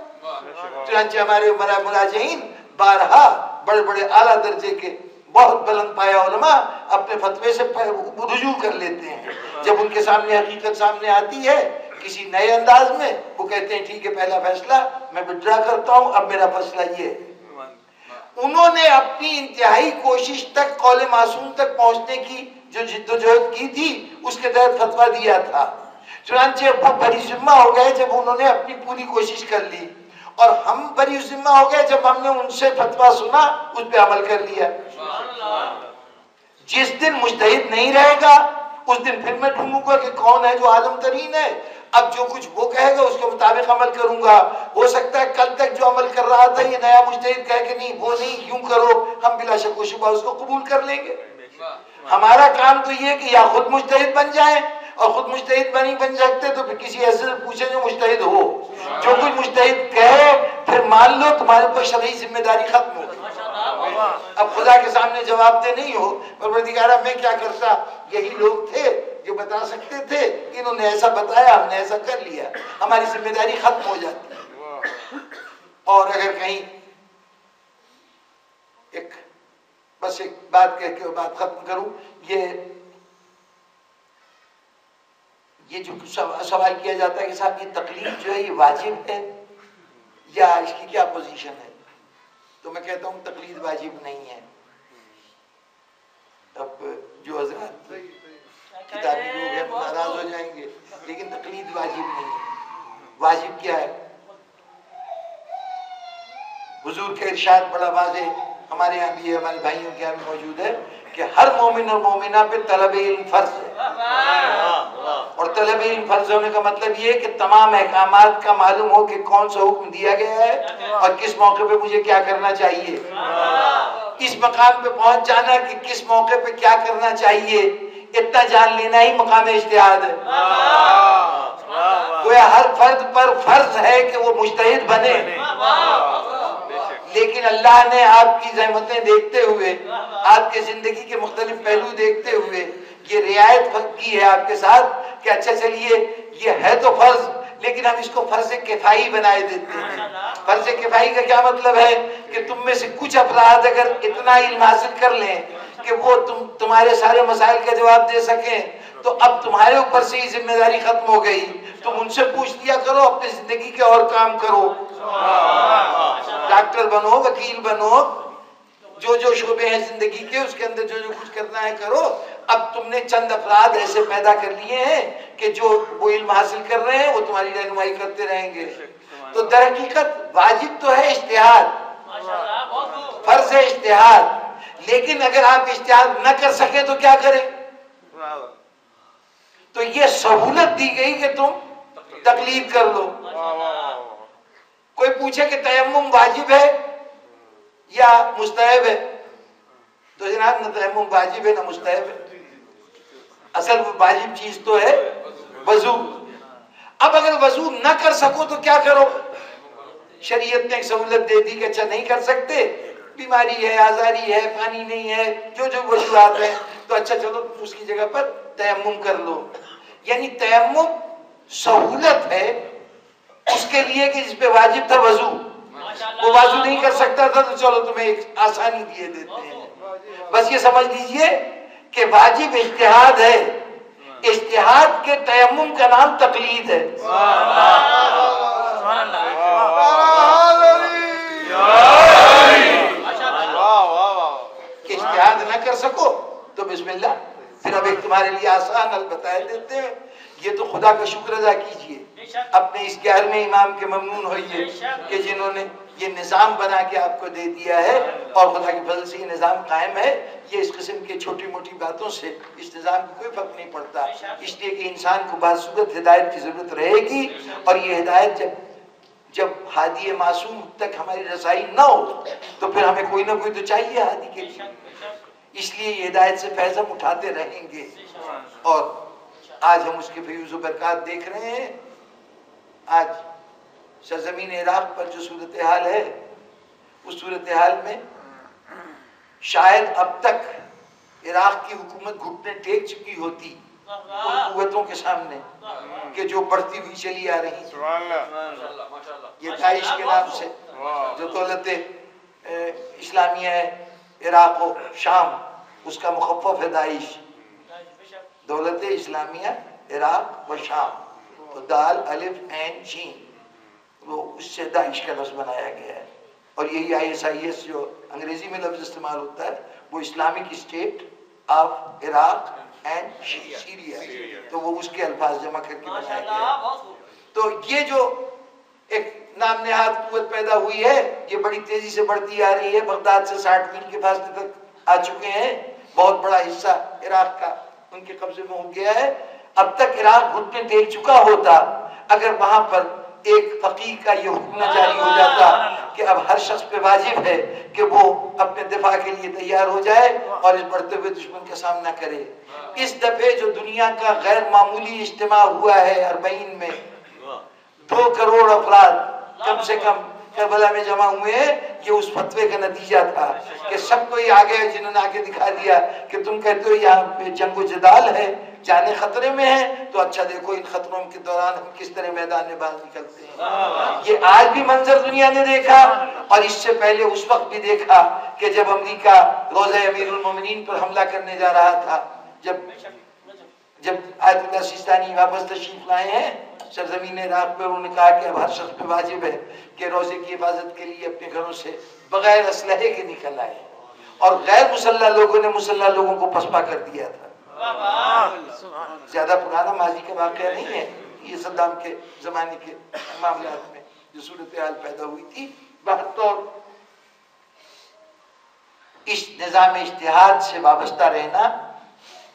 چنانچہ ہمارے مراجعین بارہا بڑے بڑے اعلیٰ درجے کے بہت بلند پایا علماء اپنے فتوے سے رجوع کر لیتے ہیں۔ جب ان کے سامنے حقیقت سامنے آتی ہے کسی نئے انداز میں، وہ کہتے ہیں ٹھیک ہے، پہلا فیصلہ میں وڈرا کرتا ہوں، اب میرا فیصلہ یہ ہے۔ انہوں نے اپنی انتہائی کوشش تک قول معصوم تک پہنچنے کی جو جدوجہد کی تھی اس کے تحت فتویٰ دیا تھا۔ چنانچہ وہ بری ذمہ ہو گئے جب انہوں نے اپنی پوری کوشش کر لی، اور ہم بری ذمہ ہو گئے جب ہم نے ان سے فتویٰ سنا، اس پہ عمل کر لیا۔ جس دن مجتہد نہیں رہے گا اس دن پھر میں ڈھونڈوں گا کہ کون ہے جو عالم ترین ہے، اب جو کچھ وہ کہے گا اس کے مطابق عمل کروں گا۔ ہو سکتا ہے کل تک جو عمل کر رہا تھا یہ نیا مجتہد کہے کہ نہیں وہ نہیں، یوں کرو، ہم بلا شک و شبہ اس کو قبول کر لیں گے۔ ہمارا کام تو یہ کہ یا خود مجتہد بن جائیں، اور خود مجتہد نہیں بن سکتے تو پھر کسی ایسے سے پوچھیں جو مجتہد ہو، جو کچھ مجتہد کہے پھر مان لو، تمہارے پر شرعی ذمہ داری ختم ہو۔ اب خدا کے سامنے جواب دہ نہیں ہو، پروردگارہ میں کیا کرتا، یہی لوگ تھے جو بتا سکتے تھے، انہوں نے ایسا بتایا، ہم نے ایسا کر لیا، ہماری ذمہ داری ختم ہو جاتی۔ اور اگر کہیں بس ایک بات کہہ کے بات ختم کروں، یہ جو سوال کیا جاتا ہے کہ صاحب یہ تقلید جو ہے یہ واجب ہے یا اس کی کیا پوزیشن ہے، تو میں کہتا ہوں تقلید واجب نہیں ہے۔ اب جو حضرات کتابی لوگ ہیں ناراض ہو جائیں گے، لیکن تقلید واجب نہیں ہے۔ واجب کیا ہے؟ حضور کا ارشاد بڑا واضح ہمارے یہاں بھی ہے، ہمارے بھائیوں کے یہاں بھی موجود ہے کہ ہر مومن اور مومنہ پہ طلب علم فرض ہے۔ اور طلب علم فرض ہونے کا مطلب یہ ہے کہ تمام احکامات کا معلوم ہو کہ کون سا حکم دیا گیا ہے اور کس موقع پہ مجھے کیا کرنا چاہیے۔ اس مقام پہ پہنچ جانا کہ کس موقع پہ کیا کرنا چاہیے، اتنا جان لینا ہی مقام اجتہاد ہے۔ گویا ہر فرد پر فرض ہے کہ وہ مجتہد بنے، لیکن اللہ نے آپ کی زحمتیں دیکھتے ہوئے، آپ کے زندگی کے مختلف پہلو دیکھتے ہوئے یہ رعایت کی ہے آپ کے ساتھ کہ اچھا چلیے یہ ہے تو فرض، لیکن ہم اس کو فرض کفائی بنائے دیتے ہیں۔ فرض کفائی کا کیا مطلب ہے کہ تم میں سے کچھ افراد اگر اتنا علم حاصل کر لیں کہ وہ تمہارے سارے مسائل کا جواب دے سکیں تو اب تمہارے اوپر سے ہی ذمہ داری ختم ہو گئی، تم ان سے پوچھ لیا کرو، اپنی زندگی کے اور کام کرو، ڈاکٹر بنو، وکیل بنو، جو شعبے ہیں زندگی کے اس کے اندر جو کچھ کرنا ہے کرو۔ اب تم نے چند افراد ایسے پیدا کر لیے ہیں کہ جو وہ علم حاصل کر رہے ہیں وہ تمہاری رہنمائی کرتے رہیں گے۔ تو در حقیقت واجب تو ہے اجتہاد، فرض ہے اجتہاد، لیکن اگر آپ اجتہاد نہ کر سکے تو کیا کریں؟ تو یہ سہولت دی گئی کہ تم تقلید کر لو۔ کوئی پوچھے کہ تیمم واجب ہے یا مستحب ہے، تو جناب نہ تیمم واجب ہے نہ مستحب ہے، اصل واجب چیز تو ہے وضو۔ اب اگر وضو نہ کر سکو تو کیا کرو؟ شریعت نے ایک سہولت دے دی کہ اچھا نہیں کر سکتے، بیماری ہے، آزاری ہے، پانی نہیں ہے، جو وجوہات ہیں، تو اچھا چلو اس کی جگہ پر تیمم کر لو۔ یعنی تیمم سہولت ہے اس کے لیے کہ جس پہ واجب تھا وضو، وہ وضو نہیں کر سکتا تھا تو چلو تمہیں ایک آسانی دیے دیتے ہیں۔ بس یہ سمجھ لیجئے کہ واجب اجتہاد ہے، اجتہاد کے تیمم کا نام تقلید ہے۔ کہ اجتہاد نہ کر سکو تو بسم اللہ، پھر اب ایک تمہارے لیے آسان حل بتائے دیتے ہیں۔ یہ تو خدا کا شکر ادا کیجئے، اپنے اس 11ویں امام کے ممنون ہوئیے کہ جنہوں نے یہ نظام بنا کے آپ کو دے دیا ہے اور خدا کے فضل سے یہ نظام قائم ہے. یہ اس قسم کے چھوٹی موٹی باتوں سے اس نظام کو کوئی فرق نہیں پڑتا، اس لیے کہ انسان کو بصورت ہدایت کی ضرورت رہے گی، اور یہ ہدایت جب ہادی معصوم تک ہماری رسائی نہ ہو تو پھر ہمیں کوئی نہ کوئی تو چاہیے ہادی کے لیے. اس لیے یہ ہدایت سے فیض ہم اٹھاتے رہیں گے، اور آج ہم اس کے فیوز و برکات دیکھ رہے ہیں. آج سرزمین عراق پر جو صورتحال ہے، اس صورتحال میں شاید اب تک عراق کی حکومت گھٹنے ٹیک چکی ہوتی ان قوتوں کے سامنے کہ جو بڑھتی ہوئی چلی آ رہی ہیں. یہ داعش کے نام سے جو دولت اسلامیہ ہے عراق و شام، اس کا مخفف ہے داعش. دولت اسلامیہ عراق و شام، تو دال الف عین شین، وہ اس سے داعش کا لفظ بنایا گیا ہے. اور یہی ISIS جو انگریزی میں لفظ استعمال ہوتا ہے وہ Islamic state of Iraq and Syria, تو وہ اس کے الفاظ جمع کر کے بنایا گیا ہے. تو یہ جو ایک نام نہاد قوت پیدا ہوئی ہے، یہ بڑی تیزی سے بڑھتی آ رہی ہے. بغداد سے 60 میل کے فاصلے تک آ چکے ہیں. بہت بڑا حصہ عراق کا ان کے قبضے میں ہو گیا ہے. اب تک عراق گھٹنے ٹیک چکا ہوتا اگر وہاں پر ایک فقیہ کا یہ حکم نہ جاری ہو جاتا کہ اب ہر شخص پہ واجب ہے کہ وہ اپنے دفاع کے لیے تیار ہو جائے اور اس بڑھتے ہوئے دشمن کا سامنا کرے. اس دفعے جو دنیا کا غیر معمولی اجتماع ہوا ہے اربعین میں، 2 کروڑ افراد کم سے کم کربلا میں جمع ہوئے ہیں، یہ اس فتوے کا نتیجہ تھا کہ سب کو یہ آگے جنہوں نے آگے دکھا دیا کہ تم کہتے ہو یہاں پہ جنگ و جدال ہے، جانے خطرے میں ہیں، تو اچھا دیکھو ان خطروں کے دوران ہم کس طرح میدان میں باز نکلتے ہیں. یہ آج بھی منظر دنیا نے دیکھا، اور اس سے پہلے اس وقت بھی دیکھا کہ جب امریکہ روضہ امیر المومنین پر حملہ کرنے جا رہا تھا، جب آیت اللہ سیستانی واپس تشریف لائے ہیں سرزمین عراق پر، انہوں نے کہا کہ اب ہر شخص پہ واجب ہے کہ روزے کی حفاظت کے لیے اپنے گھروں سے بغیر اسلحے کے نکل آئے، اور غیر مسلح لوگوں نے مسلح لوگوں کو پسپا کر دیا تھا. زیادہ پرانا ماضی کا واقعہ نہیں ہے یہ، صدام کے زمانے کے معاملات میں جو صورتحال پیدا ہوئی تھی. بہرطور اس نظام اجتہاد سے وابستہ رہنا،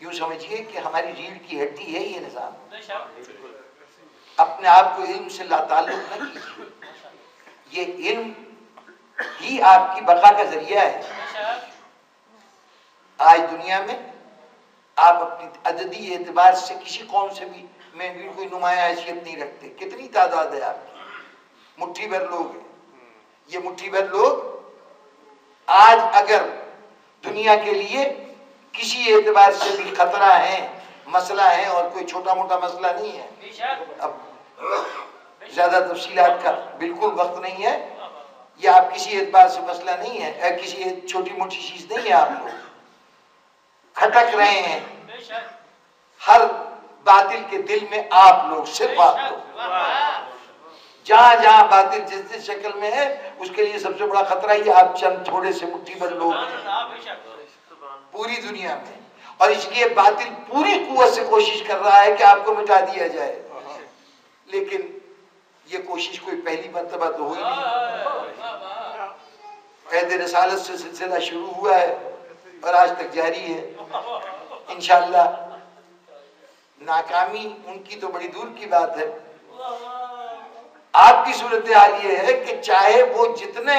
یوں سمجھیے کہ ہماری ریڑھ کی ہڈی ہے یہ نظام. اپنے آپ کو علم سے لا تعلق نہ کیجیے، یہ علم ہی آپ کی بقا کا ذریعہ ہے. آج دنیا میں آپ اپنی عددی اعتبار سے کسی قوم سے بھی میں بھی کوئی نمایاں حیثیت نہیں رکھتے. کتنی تعداد ہے آپ کی؟ مٹھی بھر لوگ ہیں. یہ مٹھی بھر لوگ آج اگر دنیا کے لیے کسی اعتبار سے بھی خطرہ ہیں، مسئلہ ہے، اور کوئی چھوٹا موٹا مسئلہ نہیں ہے. اب زیادہ تفصیلات کا بالکل وقت نہیں ہے. یہ آپ کسی اعتبار سے مسئلہ نہیں ہے، کسی چھوٹی موٹی چیز نہیں ہے. آپ لوگ کھٹک رہے ہیں ہر باطل کے دل میں، آپ لوگ، صرف آپ لوگ. جہاں جہاں باطل جس جس شکل میں ہے اس کے لیے سب سے بڑا خطرہ یہ آپ چند تھوڑے سے مٹھی بھر لوگ ہیں پوری دنیا میں. اور اس لیے باطل پوری قوت سے کوشش کر رہا ہے کہ آپ کو مٹا دیا جائے، لیکن یہ کوشش کوئی پہلی مرتبہ تو ہوئی نہیں. قید رسالت سے سلسلہ شروع ہوا ہے اور آج تک جاری ہے. انشاءاللہ ناکامی ان کی تو بڑی دور کی بات ہے. آپ کی صورتحال یہ ہے کہ چاہے وہ جتنے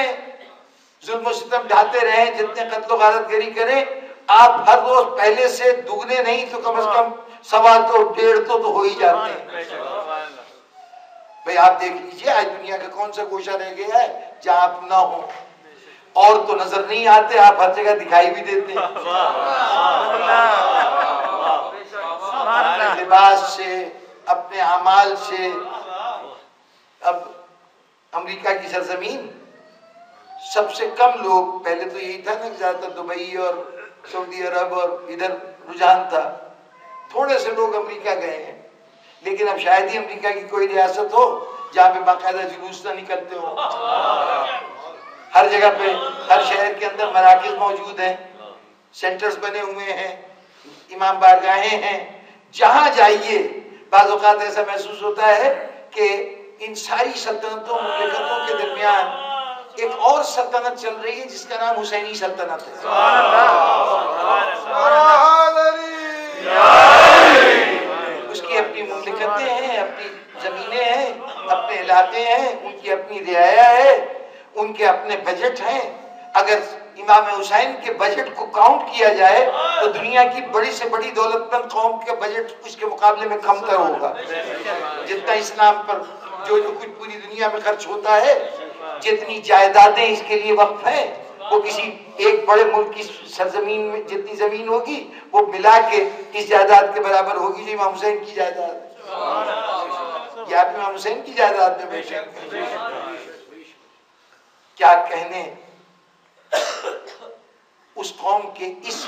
ظلم و ستم ڈھاتے رہیں، جتنے قتل و غارت گری کریں، آپ ہر روز پہلے سے دگنے نہیں تو کم از کم 1.25 تو 1.5 تو ہو ہی جاتے ہیں. بھئی آپ دیکھ لیجئے آج دنیا کا کون سا گوشہ رہ گیا ہے جہاں آپ نہ ہوں. اور تو نظر نہیں آتے، آپ ہر جگہ دکھائی بھی دیتے ہیں. اپنے لباس سے، اپنے اعمال سے. اب امریکہ کی سرزمین سب سے کم لوگ، پہلے تو یہی تھا نا کہ زیادہ تر دبئی اور سعودی عرب اور ادھر رجحان تھا، تھوڑے سے لوگ امریکہ گئے ہیں. لیکن اب شاید ہی امریکہ کی کوئی ریاست ہو جہاں پہ باقاعدہ جلوس نہ نکلتے ہو. ہر جگہ پہ، ہر شہر کے اندر مراکز موجود ہیں، سینٹرز بنے ہوئے ہیں، امام بارگاہیں ہیں. جہاں جائیے بعض اوقات ایسا محسوس ہوتا ہے کہ ان ساری سلطنتوں مملکتوں کے درمیان ایک اور سلطنت چل رہی ہے جس کا نام حسینی سلطنت ہے. اس کی اپنی مملکتیں ہیں، اپنی زمینیں ہیں، اپنے علاقے ہیں، ان کی اپنی رعایا ہے، ان کے اپنے بجٹ ہیں. اگر امام حسین کے بجٹ کو کاؤنٹ کیا جائے تو دنیا کی بڑی سے بڑی دولت مند قوم کا بجٹ اس کے مقابلے میں کم تر ہوگا. جتنا اسلام پر جو کچھ پوری دنیا میں خرچ ہوتا ہے، جتنی جائیدادیں اس کے لیے وقف ہیں، وہ کسی ایک بڑے ملک کی سرزمین میں جتنی زمین ہوگی وہ ملا کے اس جائیداد کے برابر ہوگی جو امام حسین کی جائیداد ہے. یا امام حسین کی جائیداد میں بیٹھے. کیا کہنے اس قوم کے اس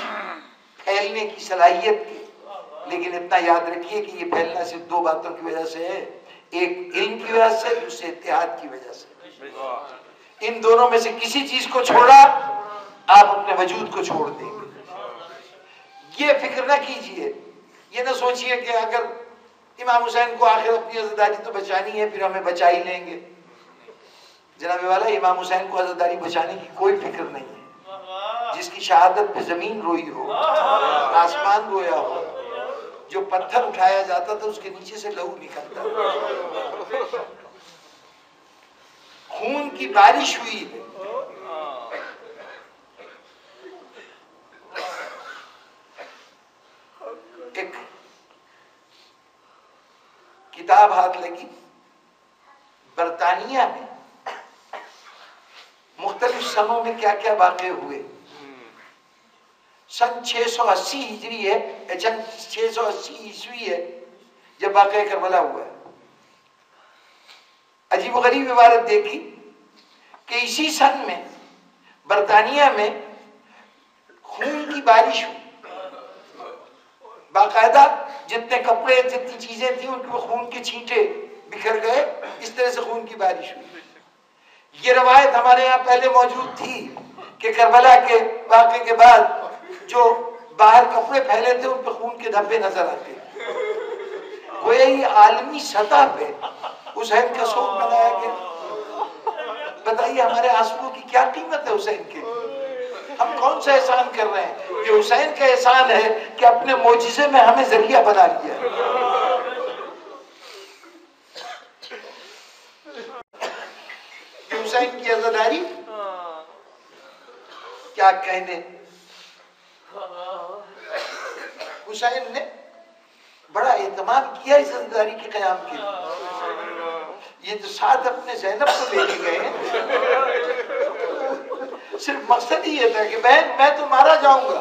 پھیلنے کی صلاحیت کی. لیکن اتنا یاد رکھیے کہ یہ پھیلنا صرف دو باتوں کی وجہ سے ہے، ایک علم کی وجہ سے، دوسرے اتحاد کی وجہ سے. ان دونوں میں سے کسی چیز کو چھوڑا آپ اپنے وجود کو چھوڑ دیں گے. یہ فکر نہ کیجئے، یہ نہ سوچئے کہ اگر امام حسین کو آخر اپنی عزاداری تو بچانی ہے پھر ہمیں بچا ہی لیں گے. جناب والا امام حسین کو عزاداری بچانے کی کوئی فکر نہیں ہے. جس کی شہادت پہ زمین روئی ہو، آسمان رویا ہو، جو پتھر اٹھایا جاتا تھا اس کے نیچے سے لہو نکلتا تھا، خون کی بارش ہوئی ہے. ایک کتاب ہاتھ لگی، برطانیہ میں مختلف سنوں میں کیا کیا واقع ہوئے. سن 680 ہجری ہے، 680 عیسوی ہے جب واقعہ کربلا ہوا ہے. عجیب و غریب عبارت دیکھی کہ اسی سن میں برطانیہ میں خون کی بارش ہوئی. باقاعدہ جتنے کپڑے جتنی چیزیں تھیں ان کے خون کے چھینٹے بکھر گئے، اس طرح سے خون کی بارش ہوئی. یہ روایت ہمارے یہاں پہلے موجود تھی کہ کربلا کے واقعے کے بعد جو باہر کپڑے پھیلے تھے ان پہ خون کے دھبے نظر آتے. گویا یہ عالمی سطح پہ حسین کا شوق بنایا گیا. بتائیے ہمارے آنسوؤں کی کیا قیمت ہے حسین کے لیے؟ ہم کون سا احسان کر رہے ہیں؟ یہ حسین کا احسان ہے کہ اپنے معجزے میں ہمیں ذریعہ بنا لیا. حسین کی عزاداری کیا کہنے. حسین نے بڑا اہتمام کیا اس عزاداری کے قیام کے لیے. یہ جو ساتھ اپنے زینب کو لے کے گئے صرف مقصد ہی یہ تھا کہ بہن میں تو مارا جاؤں گا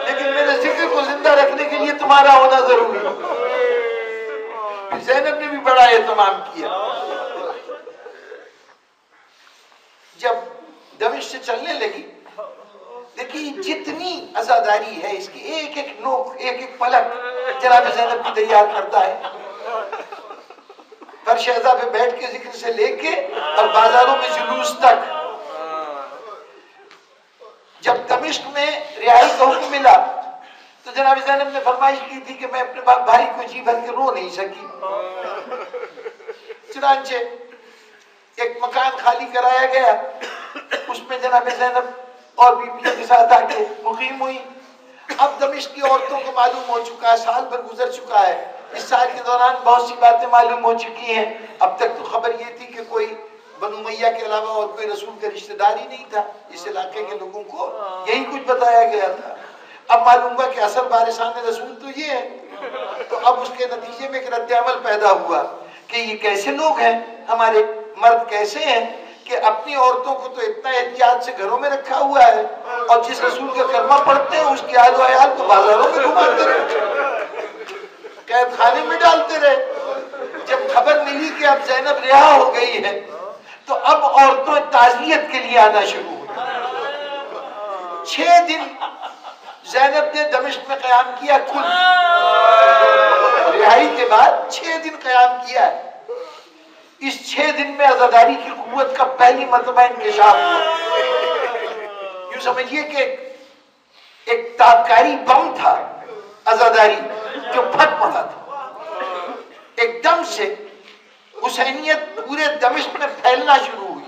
لیکن میرے ذکر کو زندہ رکھنے کے لیے تمہارا ہونا ضروری ہے. زینب نے بھی بڑا اہتمام کیا. جب دمشق سے چلنے لگی، دیکھیے جتنی عزاداری ہے اس کی ایک ایک نوک ایک ایک پلک جناب زینب کی تیار کرتا ہے. فرش عزا پہ بیٹھ کے ذکر سے لے کے اور بازاروں میں جلوس تک. جب دمشق میں رہائی کا حکم ملا تو جناب زینب نے فرمائش کی تھی کہ میں اپنے بھائی کو جی بھر کے رو نہیں سکی. چنانچہ ایک مکان خالی کرایا گیا، اس میں جناب زینب اور بیویوں کے ساتھ آ کے مقیم ہوئی. اب دمشق کی عورتوں کو معلوم ہو چکا ہے، سال بھر گزر چکا ہے، اس سال کے دوران بہت سی باتیں معلوم ہو چکی ہیں. اب تک تو خبر یہ تھی کہ کوئی بنو امیہ کے علاوہ اور کوئی رسول کا رشتہ دار ہی نہیں تھا. اس علاقے کے لوگوں کو یہی کچھ بتایا گیا تھا. اب معلوم ہوا کہ اصل وارثان رسول تو یہ ہے. تو اب اس کے نتیجے میں ایک رد عمل پیدا ہوا کہ یہ کیسے لوگ ہیں، ہمارے مرد کیسے ہیں کہ اپنی عورتوں کو تو اتنا احتیاط سے گھروں میں رکھا ہوا ہے اور جس رسول کا کلمہ پڑھتے ہیں اس کی آل و عیال کو بازاروں میں گھماتے رہے، قید خانے میں ڈالتے رہے. جب خبر ملی کہ اب زینب رہا ہو گئی ہے تو اب عورتوں تعزیت کے لیے آنا شروع ہوئی. 6 دن زینب نے دمشق میں قیام کیا. کل رہائی کے بعد 6 دن قیام کیا ہے. اس 6 دن میں عزاداری کی قوت کا پہلی مرتبہ انکشاف ہوا. یوں سمجھیے کہ ایک تابکاری بم تھا عزاداری جو پھٹ پڑا تھا. ایک دم سے حسینیت پورے دمشق میں پھیلنا شروع ہوئی.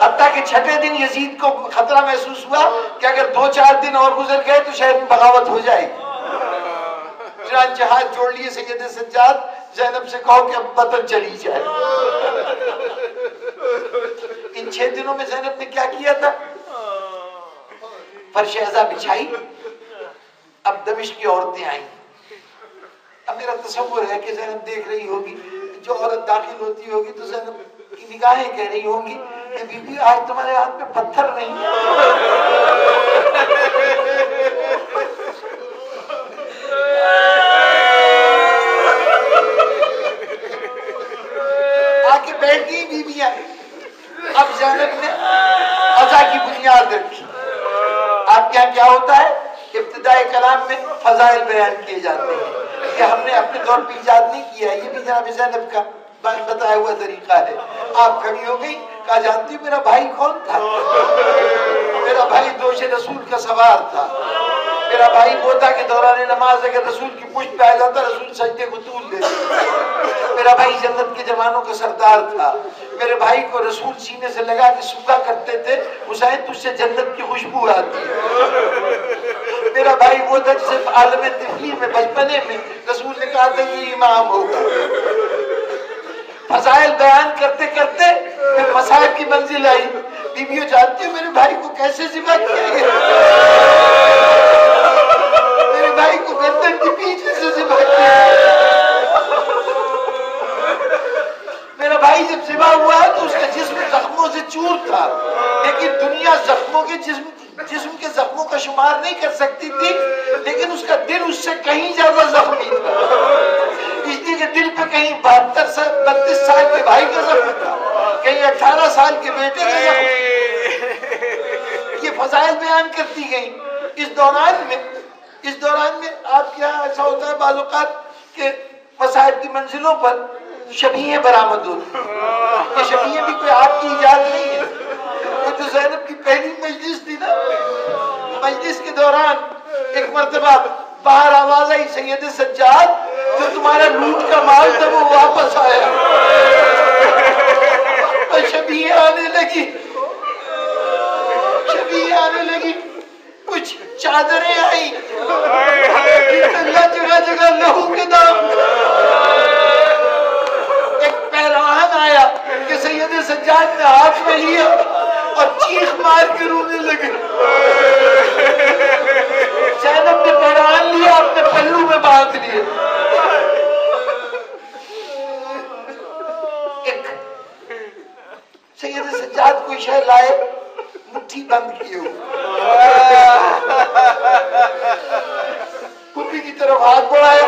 حتیٰ کہ چھٹے دن یزید کو خطرہ محسوس ہوا کہ اگر 2-4 دن اور گزر گئے تو شہر میں بغاوت ہو جائے گی۔ چنانچہ ہاتھ جوڑ لیے سید سجاد، زینب سے کہو کہ اب وطن چلی جائے۔ ان 6 دنوں میں زینب نے کیا کیا تھا؟ فرش عزا بچھائی، اب دمشق کی عورتیں آئیں۔ اب میرا تصور ہے کہ زینب دیکھ رہی ہوگی، جو عورت داخل ہوتی ہوگی تو زینب کی نگاہیں کہہ رہی ہوں گی کہ بی بی آج تمہارے ہاتھ میں پتھر نہیں ہے۔ آ کے بیٹھ گئی بیویاں۔ اب زینب نے عزا کی بنیاد رکھی۔ آپ کے یہاں کیا ہوتا ہے؟ ابتدائی کلام میں فضائل بیان کیے جاتے ہیں، کہ ہم نے اپنے طور پہ ایجاد نہیں کیا، یہ بھی جناب زینب کا بتایا ہوا طریقہ ہے۔ آپ کھڑی ہو گئی، کہا جانتی ہو میرا بھائی کون تھا؟ میرا بھائی دوش رسول کا سوار تھا۔ میرا بھائی وہ تھا کہ دوران نماز اگر رسول کی پشت پہ آ جاتا رسول سجدے کو طول دیتے۔ میرا بھائی جنت کے جوانوں کا سردار تھا۔ میرے بھائی کو رسول سینے سے لگا کے سوکھا کرتے تھے، حسین تجھ سے جنت کی خوشبو آتی ہے۔ میرا بھائی وہ تھا جسے عالم طفلی میں بچپنے میں رسول نے کہا تھا یہ امام ہوگا۔ فضائل بیان کرتے کرتے پھر مصائب کی منزل آئی۔ بیویوں جانتی ہو میرے بھائی کو کیسے ذبح کیا گیا؟ میرے بھائی کو گردن کے پیچھے سے ذبح کیا گیا۔ میرا بھائی جب ذبح ہوا تو اس کا جسم زخموں سے چور تھا، لیکن دنیا زخموں کے جسم کے زخموں کا شمار نہیں کر سکتی تھی، لیکن اس کا دل اس سے کہیں زیادہ زخمی تھا۔ اس لیے کہ دل پہ کہیں 32 سال کے بھائی کا زخم تھا، کہیں 18 سال کے بیٹے کا زخم۔ یہ فضائل بیان کرتی گئیں۔ اس دوران میں آپ کے یہاں ایسا ہوتا ہے بعض اوقات کہ مصائب کی منزلوں پر شبیہیں برآمد ہوتی ہیں۔ یہ شبیہیں بھی کوئی آپ کی ایجاد نہیں ہے۔ وہ جو زینب کی پہلی مجلس تھی نا، مجلس کے دوران ایک مرتبہ باہر آواز آئی سید سجاد جو تمہارا لوٹ کا مال تھا وہ واپس آیا۔ اور شبیہیں آنے لگی، کچھ چادریں آئی، جگہ جگہ لہو کے داغ۔ ایک پیراہن آیا کہ سید سجاد نے ہاتھ میں لیا اور چیخ مار کے رونے لگے۔ زینب نے پیراہن لیا، اپنے پلو میں باندھ لیا۔ ایک سید سجاد کوئی شے لائے، مٹھی بند کیے ہو، پھپھی کی طرف ہاتھ بڑھایا،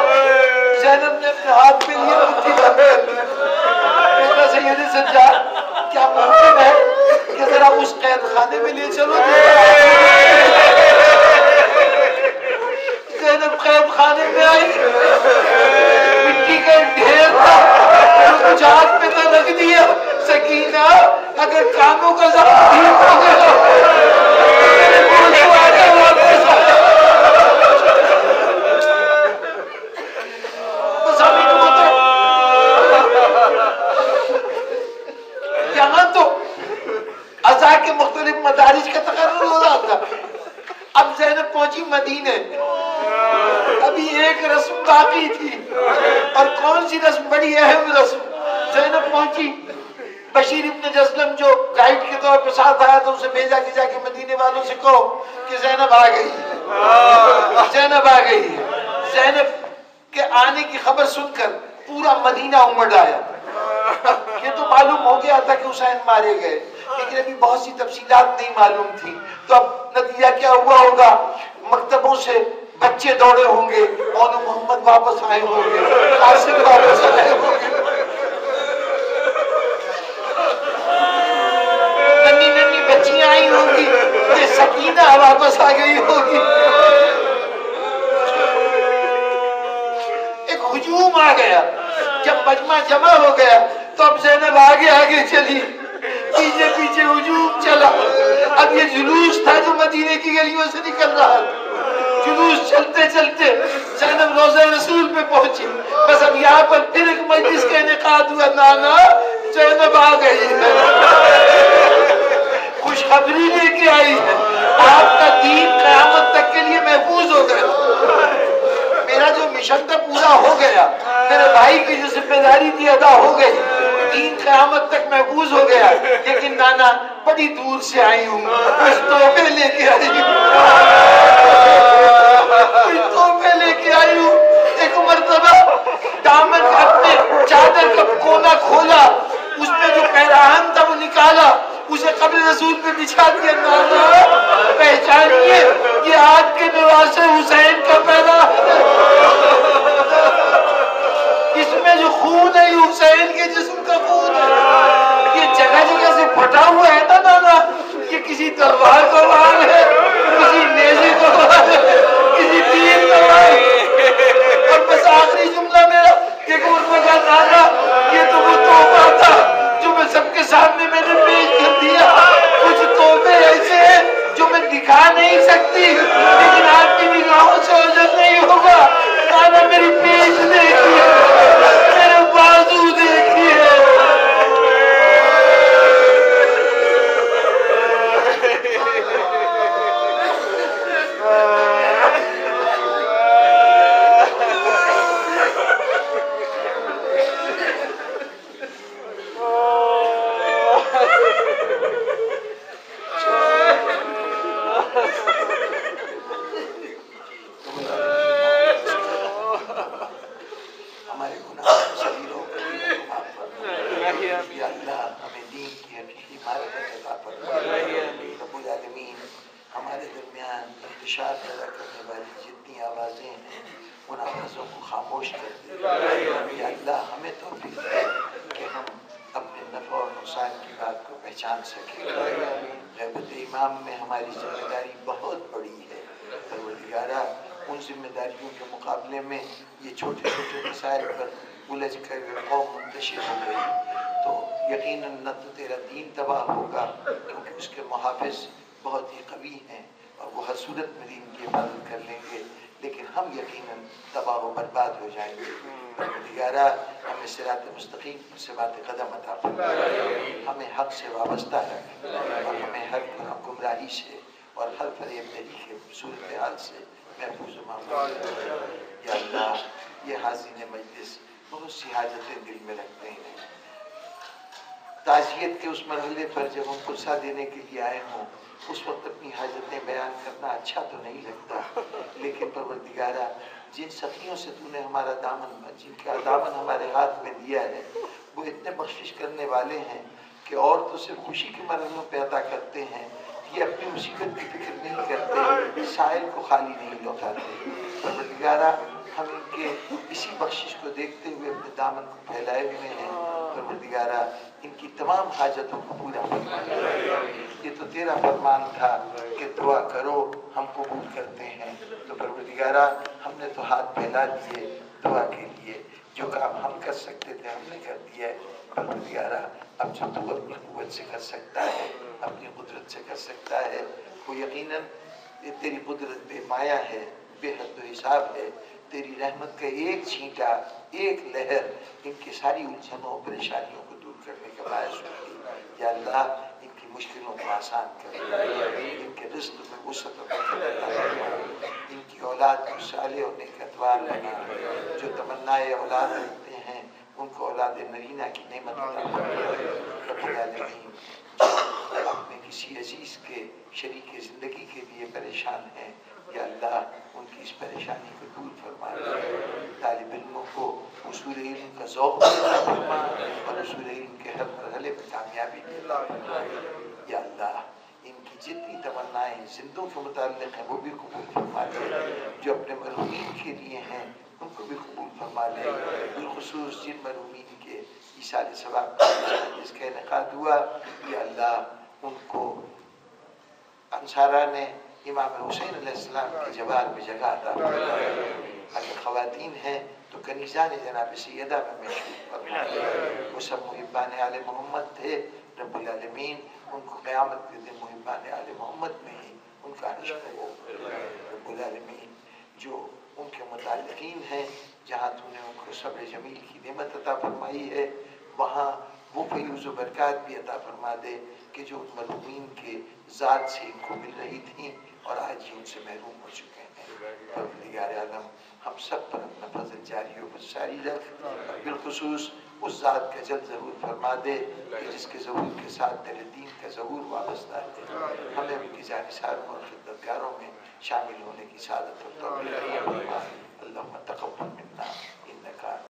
زینب نے اپنے ہاتھ میں لیا، مٹھی بند کر لی۔ سید سجاد کیا ممکن ہے کہ ذرا اس قید خانے میں لے چلو؟ زینب قید خانے میں آئی، مٹی کا ڈھیر تھا، کچھ ہاتھ میں نہ رکھ دیا۔ سکینہ اگر کانوں کا زخم ٹھیک ہو گیا میرے گوشت آگے واپس آیا۔ یہاں تو عزا کے مختلف مدارج کا تقرر ہو رہا تھا۔ اب زینب پہنچی مدینے، ابھی ایک رسم باقی تھی، اور کون سی رسم؟ بڑی اہم رسم۔ زینب پہنچی، بشیر ابن جسلم جو گائیڈ کے طور پر ساتھ آیا تھا اسے بھیجا کہ جا کے مدینے والوں سے کہو کہ زینب آ گئی ہے، زینب آ گئی ہے۔ زینب کے آنے کی خبر سن کر پورا مدینہ امڑ آیا۔ یہ تو معلوم ہو گیا تھا کہ حسین مارے گئے، لیکن ابھی بہت سی تفصیلات نہیں معلوم تھی۔ تو اب نتیجہ کیا ہوا ہوگا؟ مکتبوں سے بچے دوڑے ہوں گے، مولو محمد واپس آئے ہوں گے، قاسم واپس آئے ہوں گے، ننی ننی بچیاں آئی ہوں گی، یہ سکینہ واپس آ گئی ہوگی۔ ایک ہجوم آ گیا۔ جب مجمع جمع ہو گیا تو اب زینب آگے آگے چلی، پیچھے پیچھے ہجوم چلا۔ اب یہ جلوس تھا جو مدینے کی گلیوں سے نکل رہا تھا۔ جلوس چلتے چلتے زینب روضہ رسول پہ پہنچی۔ بس اب یہاں پر پھر ایک مجلس کا انعقاد ہوا، نانا زینب آ گئی ہے۔ خوشخبری لے کے آئی ہے، آپ کا دین قیامت تک کے لیے محفوظ ہو گیا، میرا جو مشن تھا پورا ہو گیا، میرے بھائی کی جو ذمہ داری تھی ادا ہو گئی، دین قیامت تک محفوظ ہو گیا۔ لیکن نانا بڑی دور سے آئی ہوں، کچھ تحفے لے کے آئی ہوں، کچھ تحفے لے کے آئی ہوں۔ ایک مرتبہ دامن اپنے چادر کا کونا کھولا، اس میں جو پیراہن تھا وہ نکالا، اسے قبر رسول پہ بچھا دیا۔ نانا پہچانیے یہ آپ کے نواسے حسین کا پیراہن ہے، اس میں جو خون ہے یہ حسین کے جسم کا خون ہے، یہ جگہ جگہ سے پھٹا ہوا ہے نا نانا، یہ کسی تلوار کا وار ہے، کسی نیزے کا وار ہے، کسی تیر کا وار ہے۔ اور بس آخری جملہ میرا ایک اور میں کہا نانا یہ تو وہ تحفہ تھا جو میں سب کے سامنے میں نے پیش کر دیا، کچھ تحفے ایسے ہیں جو میں دکھا نہیں سکتی لیکن آپ کی نگاہوں سے اوجھل نہیں ہوگا۔ نانا میری پیش دیکھیے، میرے بازو دیکھیے، ہمارے گناہ صغیروں کبیروں کو معاف فرما۔ یا اللہ ہمیں دین کی حقیقی معرفت عطا فرما۔ رب العالمین ہمارے درمیان انتشار پیدا کرنے والی جتنی آوازیں ہیں ان آوازوں کو خاموش کر دے۔ یا اللہ ہمیں توفیق دے کہ ہم اپنے نفع اور نقصان کی بات کو پہچان سکیں۔ غیبت امام میں ہماری ذمہ داری بہت بڑی ہے۔ پروردگارہ ان ذمہ داریوں کے مقابلے میں یہ چھوٹے چھوٹے مسائل پر الجھ کر قوم منتشر ہو گئی تو یقیناً نہ تو تیرا دین تباہ ہوگا کیونکہ اس کے محافظ بہت ہی قوی ہیں اور وہ ہر صورت میں دین کی حفاظت کر لیں گے، لیکن ہم یقیناً تباہ و برباد ہو جائیں گے۔ پروردگارہ ہمیں صراط مستقیم پر ثبات قدم عطا فرما، ہمیں حق سے وابستہ رکھ اور ہمیں ہر گمراہی سے اور ہر فریب دہی کے صورتحال سے محفوظ و محفوظ رکھ۔ یا اللہ یہ حاضرین مجلس بہت سی حاجتیں دل میں رکھتے ہیں، تعزیت کے اس مرحلے پر جب ہم قصہ دینے کے لیے آئے ہوں اس وقت اپنی حاجتیں بیان کرنا اچھا تو نہیں لگتا، لیکن پروردگارہ جن سخیوں سے تو نے ہمارا دامن، جن کا دامن ہمارے ہاتھ میں دیا ہے وہ اتنے بخشش کرنے والے ہیں کہ اور تو صرف خوشی کے مرحلوں پہ عطا کرتے ہیں، یہ اپنی مصیبت کی فکر نہیں کرتے، سائل کو خالی نہیں لوٹاتے۔ پروردگارہ ہم ان کے اسی بخشش کو دیکھتے ہوئے اپنے دامن کو پھیلائے ہوئے ہیں۔ پروردگارہ ان کی تمام حاجتوں کو پورا فرما۔ یہ تو تیرا فرمان تھا کہ دعا کرو ہم قبول کرتے ہیں، تو پروردگارہ ہم نے تو ہاتھ پھیلا دیے دعا کے لیے، جو کام ہم کر سکتے تھے ہم نے کر دیا ہے۔ پروردگارہ اب جو تو اپنی قوت سے کر سکتا ہے، اپنی قدرت سے کر سکتا ہے، وہ یقیناً تیری قدرت بے مایا ہے، بے حد و حساب ہے۔ تیری رحمت کا ایک چھینٹا، ایک لہر ان کی ساری الجھنوں اور پریشانیوں کو دور کرنے کا باعث ہوگی۔ یا اللہ ان کی مشکلوں کو آسان کر، ان کے رزق میں وسعت و برکت عطا فرما، ان کی اولاد کو صالح اور نیک اتوار بنا، جو تمنائے اولاد رکھتے ہیں ان کو اولاد نرینہ کی نعمت عطا فرما۔ رب العالمین جو اپنے کسی عزیز کے شریک زندگی کے لیے پریشان ہیں، یا اللہ ان کی اس پریشانی کو دور فرما۔ طالب علموں کو حصول علم کا ذوق عطا فرما اور حصول علم کے ہر مرحلے میں کامیابی عطا فرما۔ یا اللہ ان کی جتنی تمنائیں زندوں کے متعلق ہیں وہ بھی قبول فرما لے، جو اپنے مرحومین کے لیے ہیں ان کو بھی قبول فرما لے، بالخصوص جن مرحومین کے ایصال ثواب جس کا انعقاد ہوا، یا اللہ ان کو انصارہ نے امام حسین علیہ السلام کے جوار میں جگہ عطا فرما۔ اگر خواتین ہیں تو کنیزان جناب سیدہ میں مشہور فرما، وہ سب محبان آل محمد تھے۔ رب العالمین ان کو قیامت کے دن محبان آل محمد میں ہی ان کا عشق ہو۔ رب العالمین جو ان کے متعلقین ہیں، جہاں تو نے ان کو صبر جمیل کی نعمت عطا فرمائی ہے، وہاں وہ فیوز و برکات بھی عطا فرما دے کہ جو مرحومین کے ذات سے ان کو مل رہی تھیں اور آج یہ ان سے محروم ہو چکے ہیں۔ پروردگار عالم ہم سب پر اپنا فضل جاری و ساری رکھ، اور بالخصوص اس ذات کا جلد ضرور فرما دے کہ جس کے ظہور کے ساتھ تیرے دین کا ظہور وابستہ ہے۔ ہمیں ان کی جانثاروں اور خدمتگاروں میں شامل ہونے کی سعادت اور توفیق عطا فرما۔ اللہم تقبل منا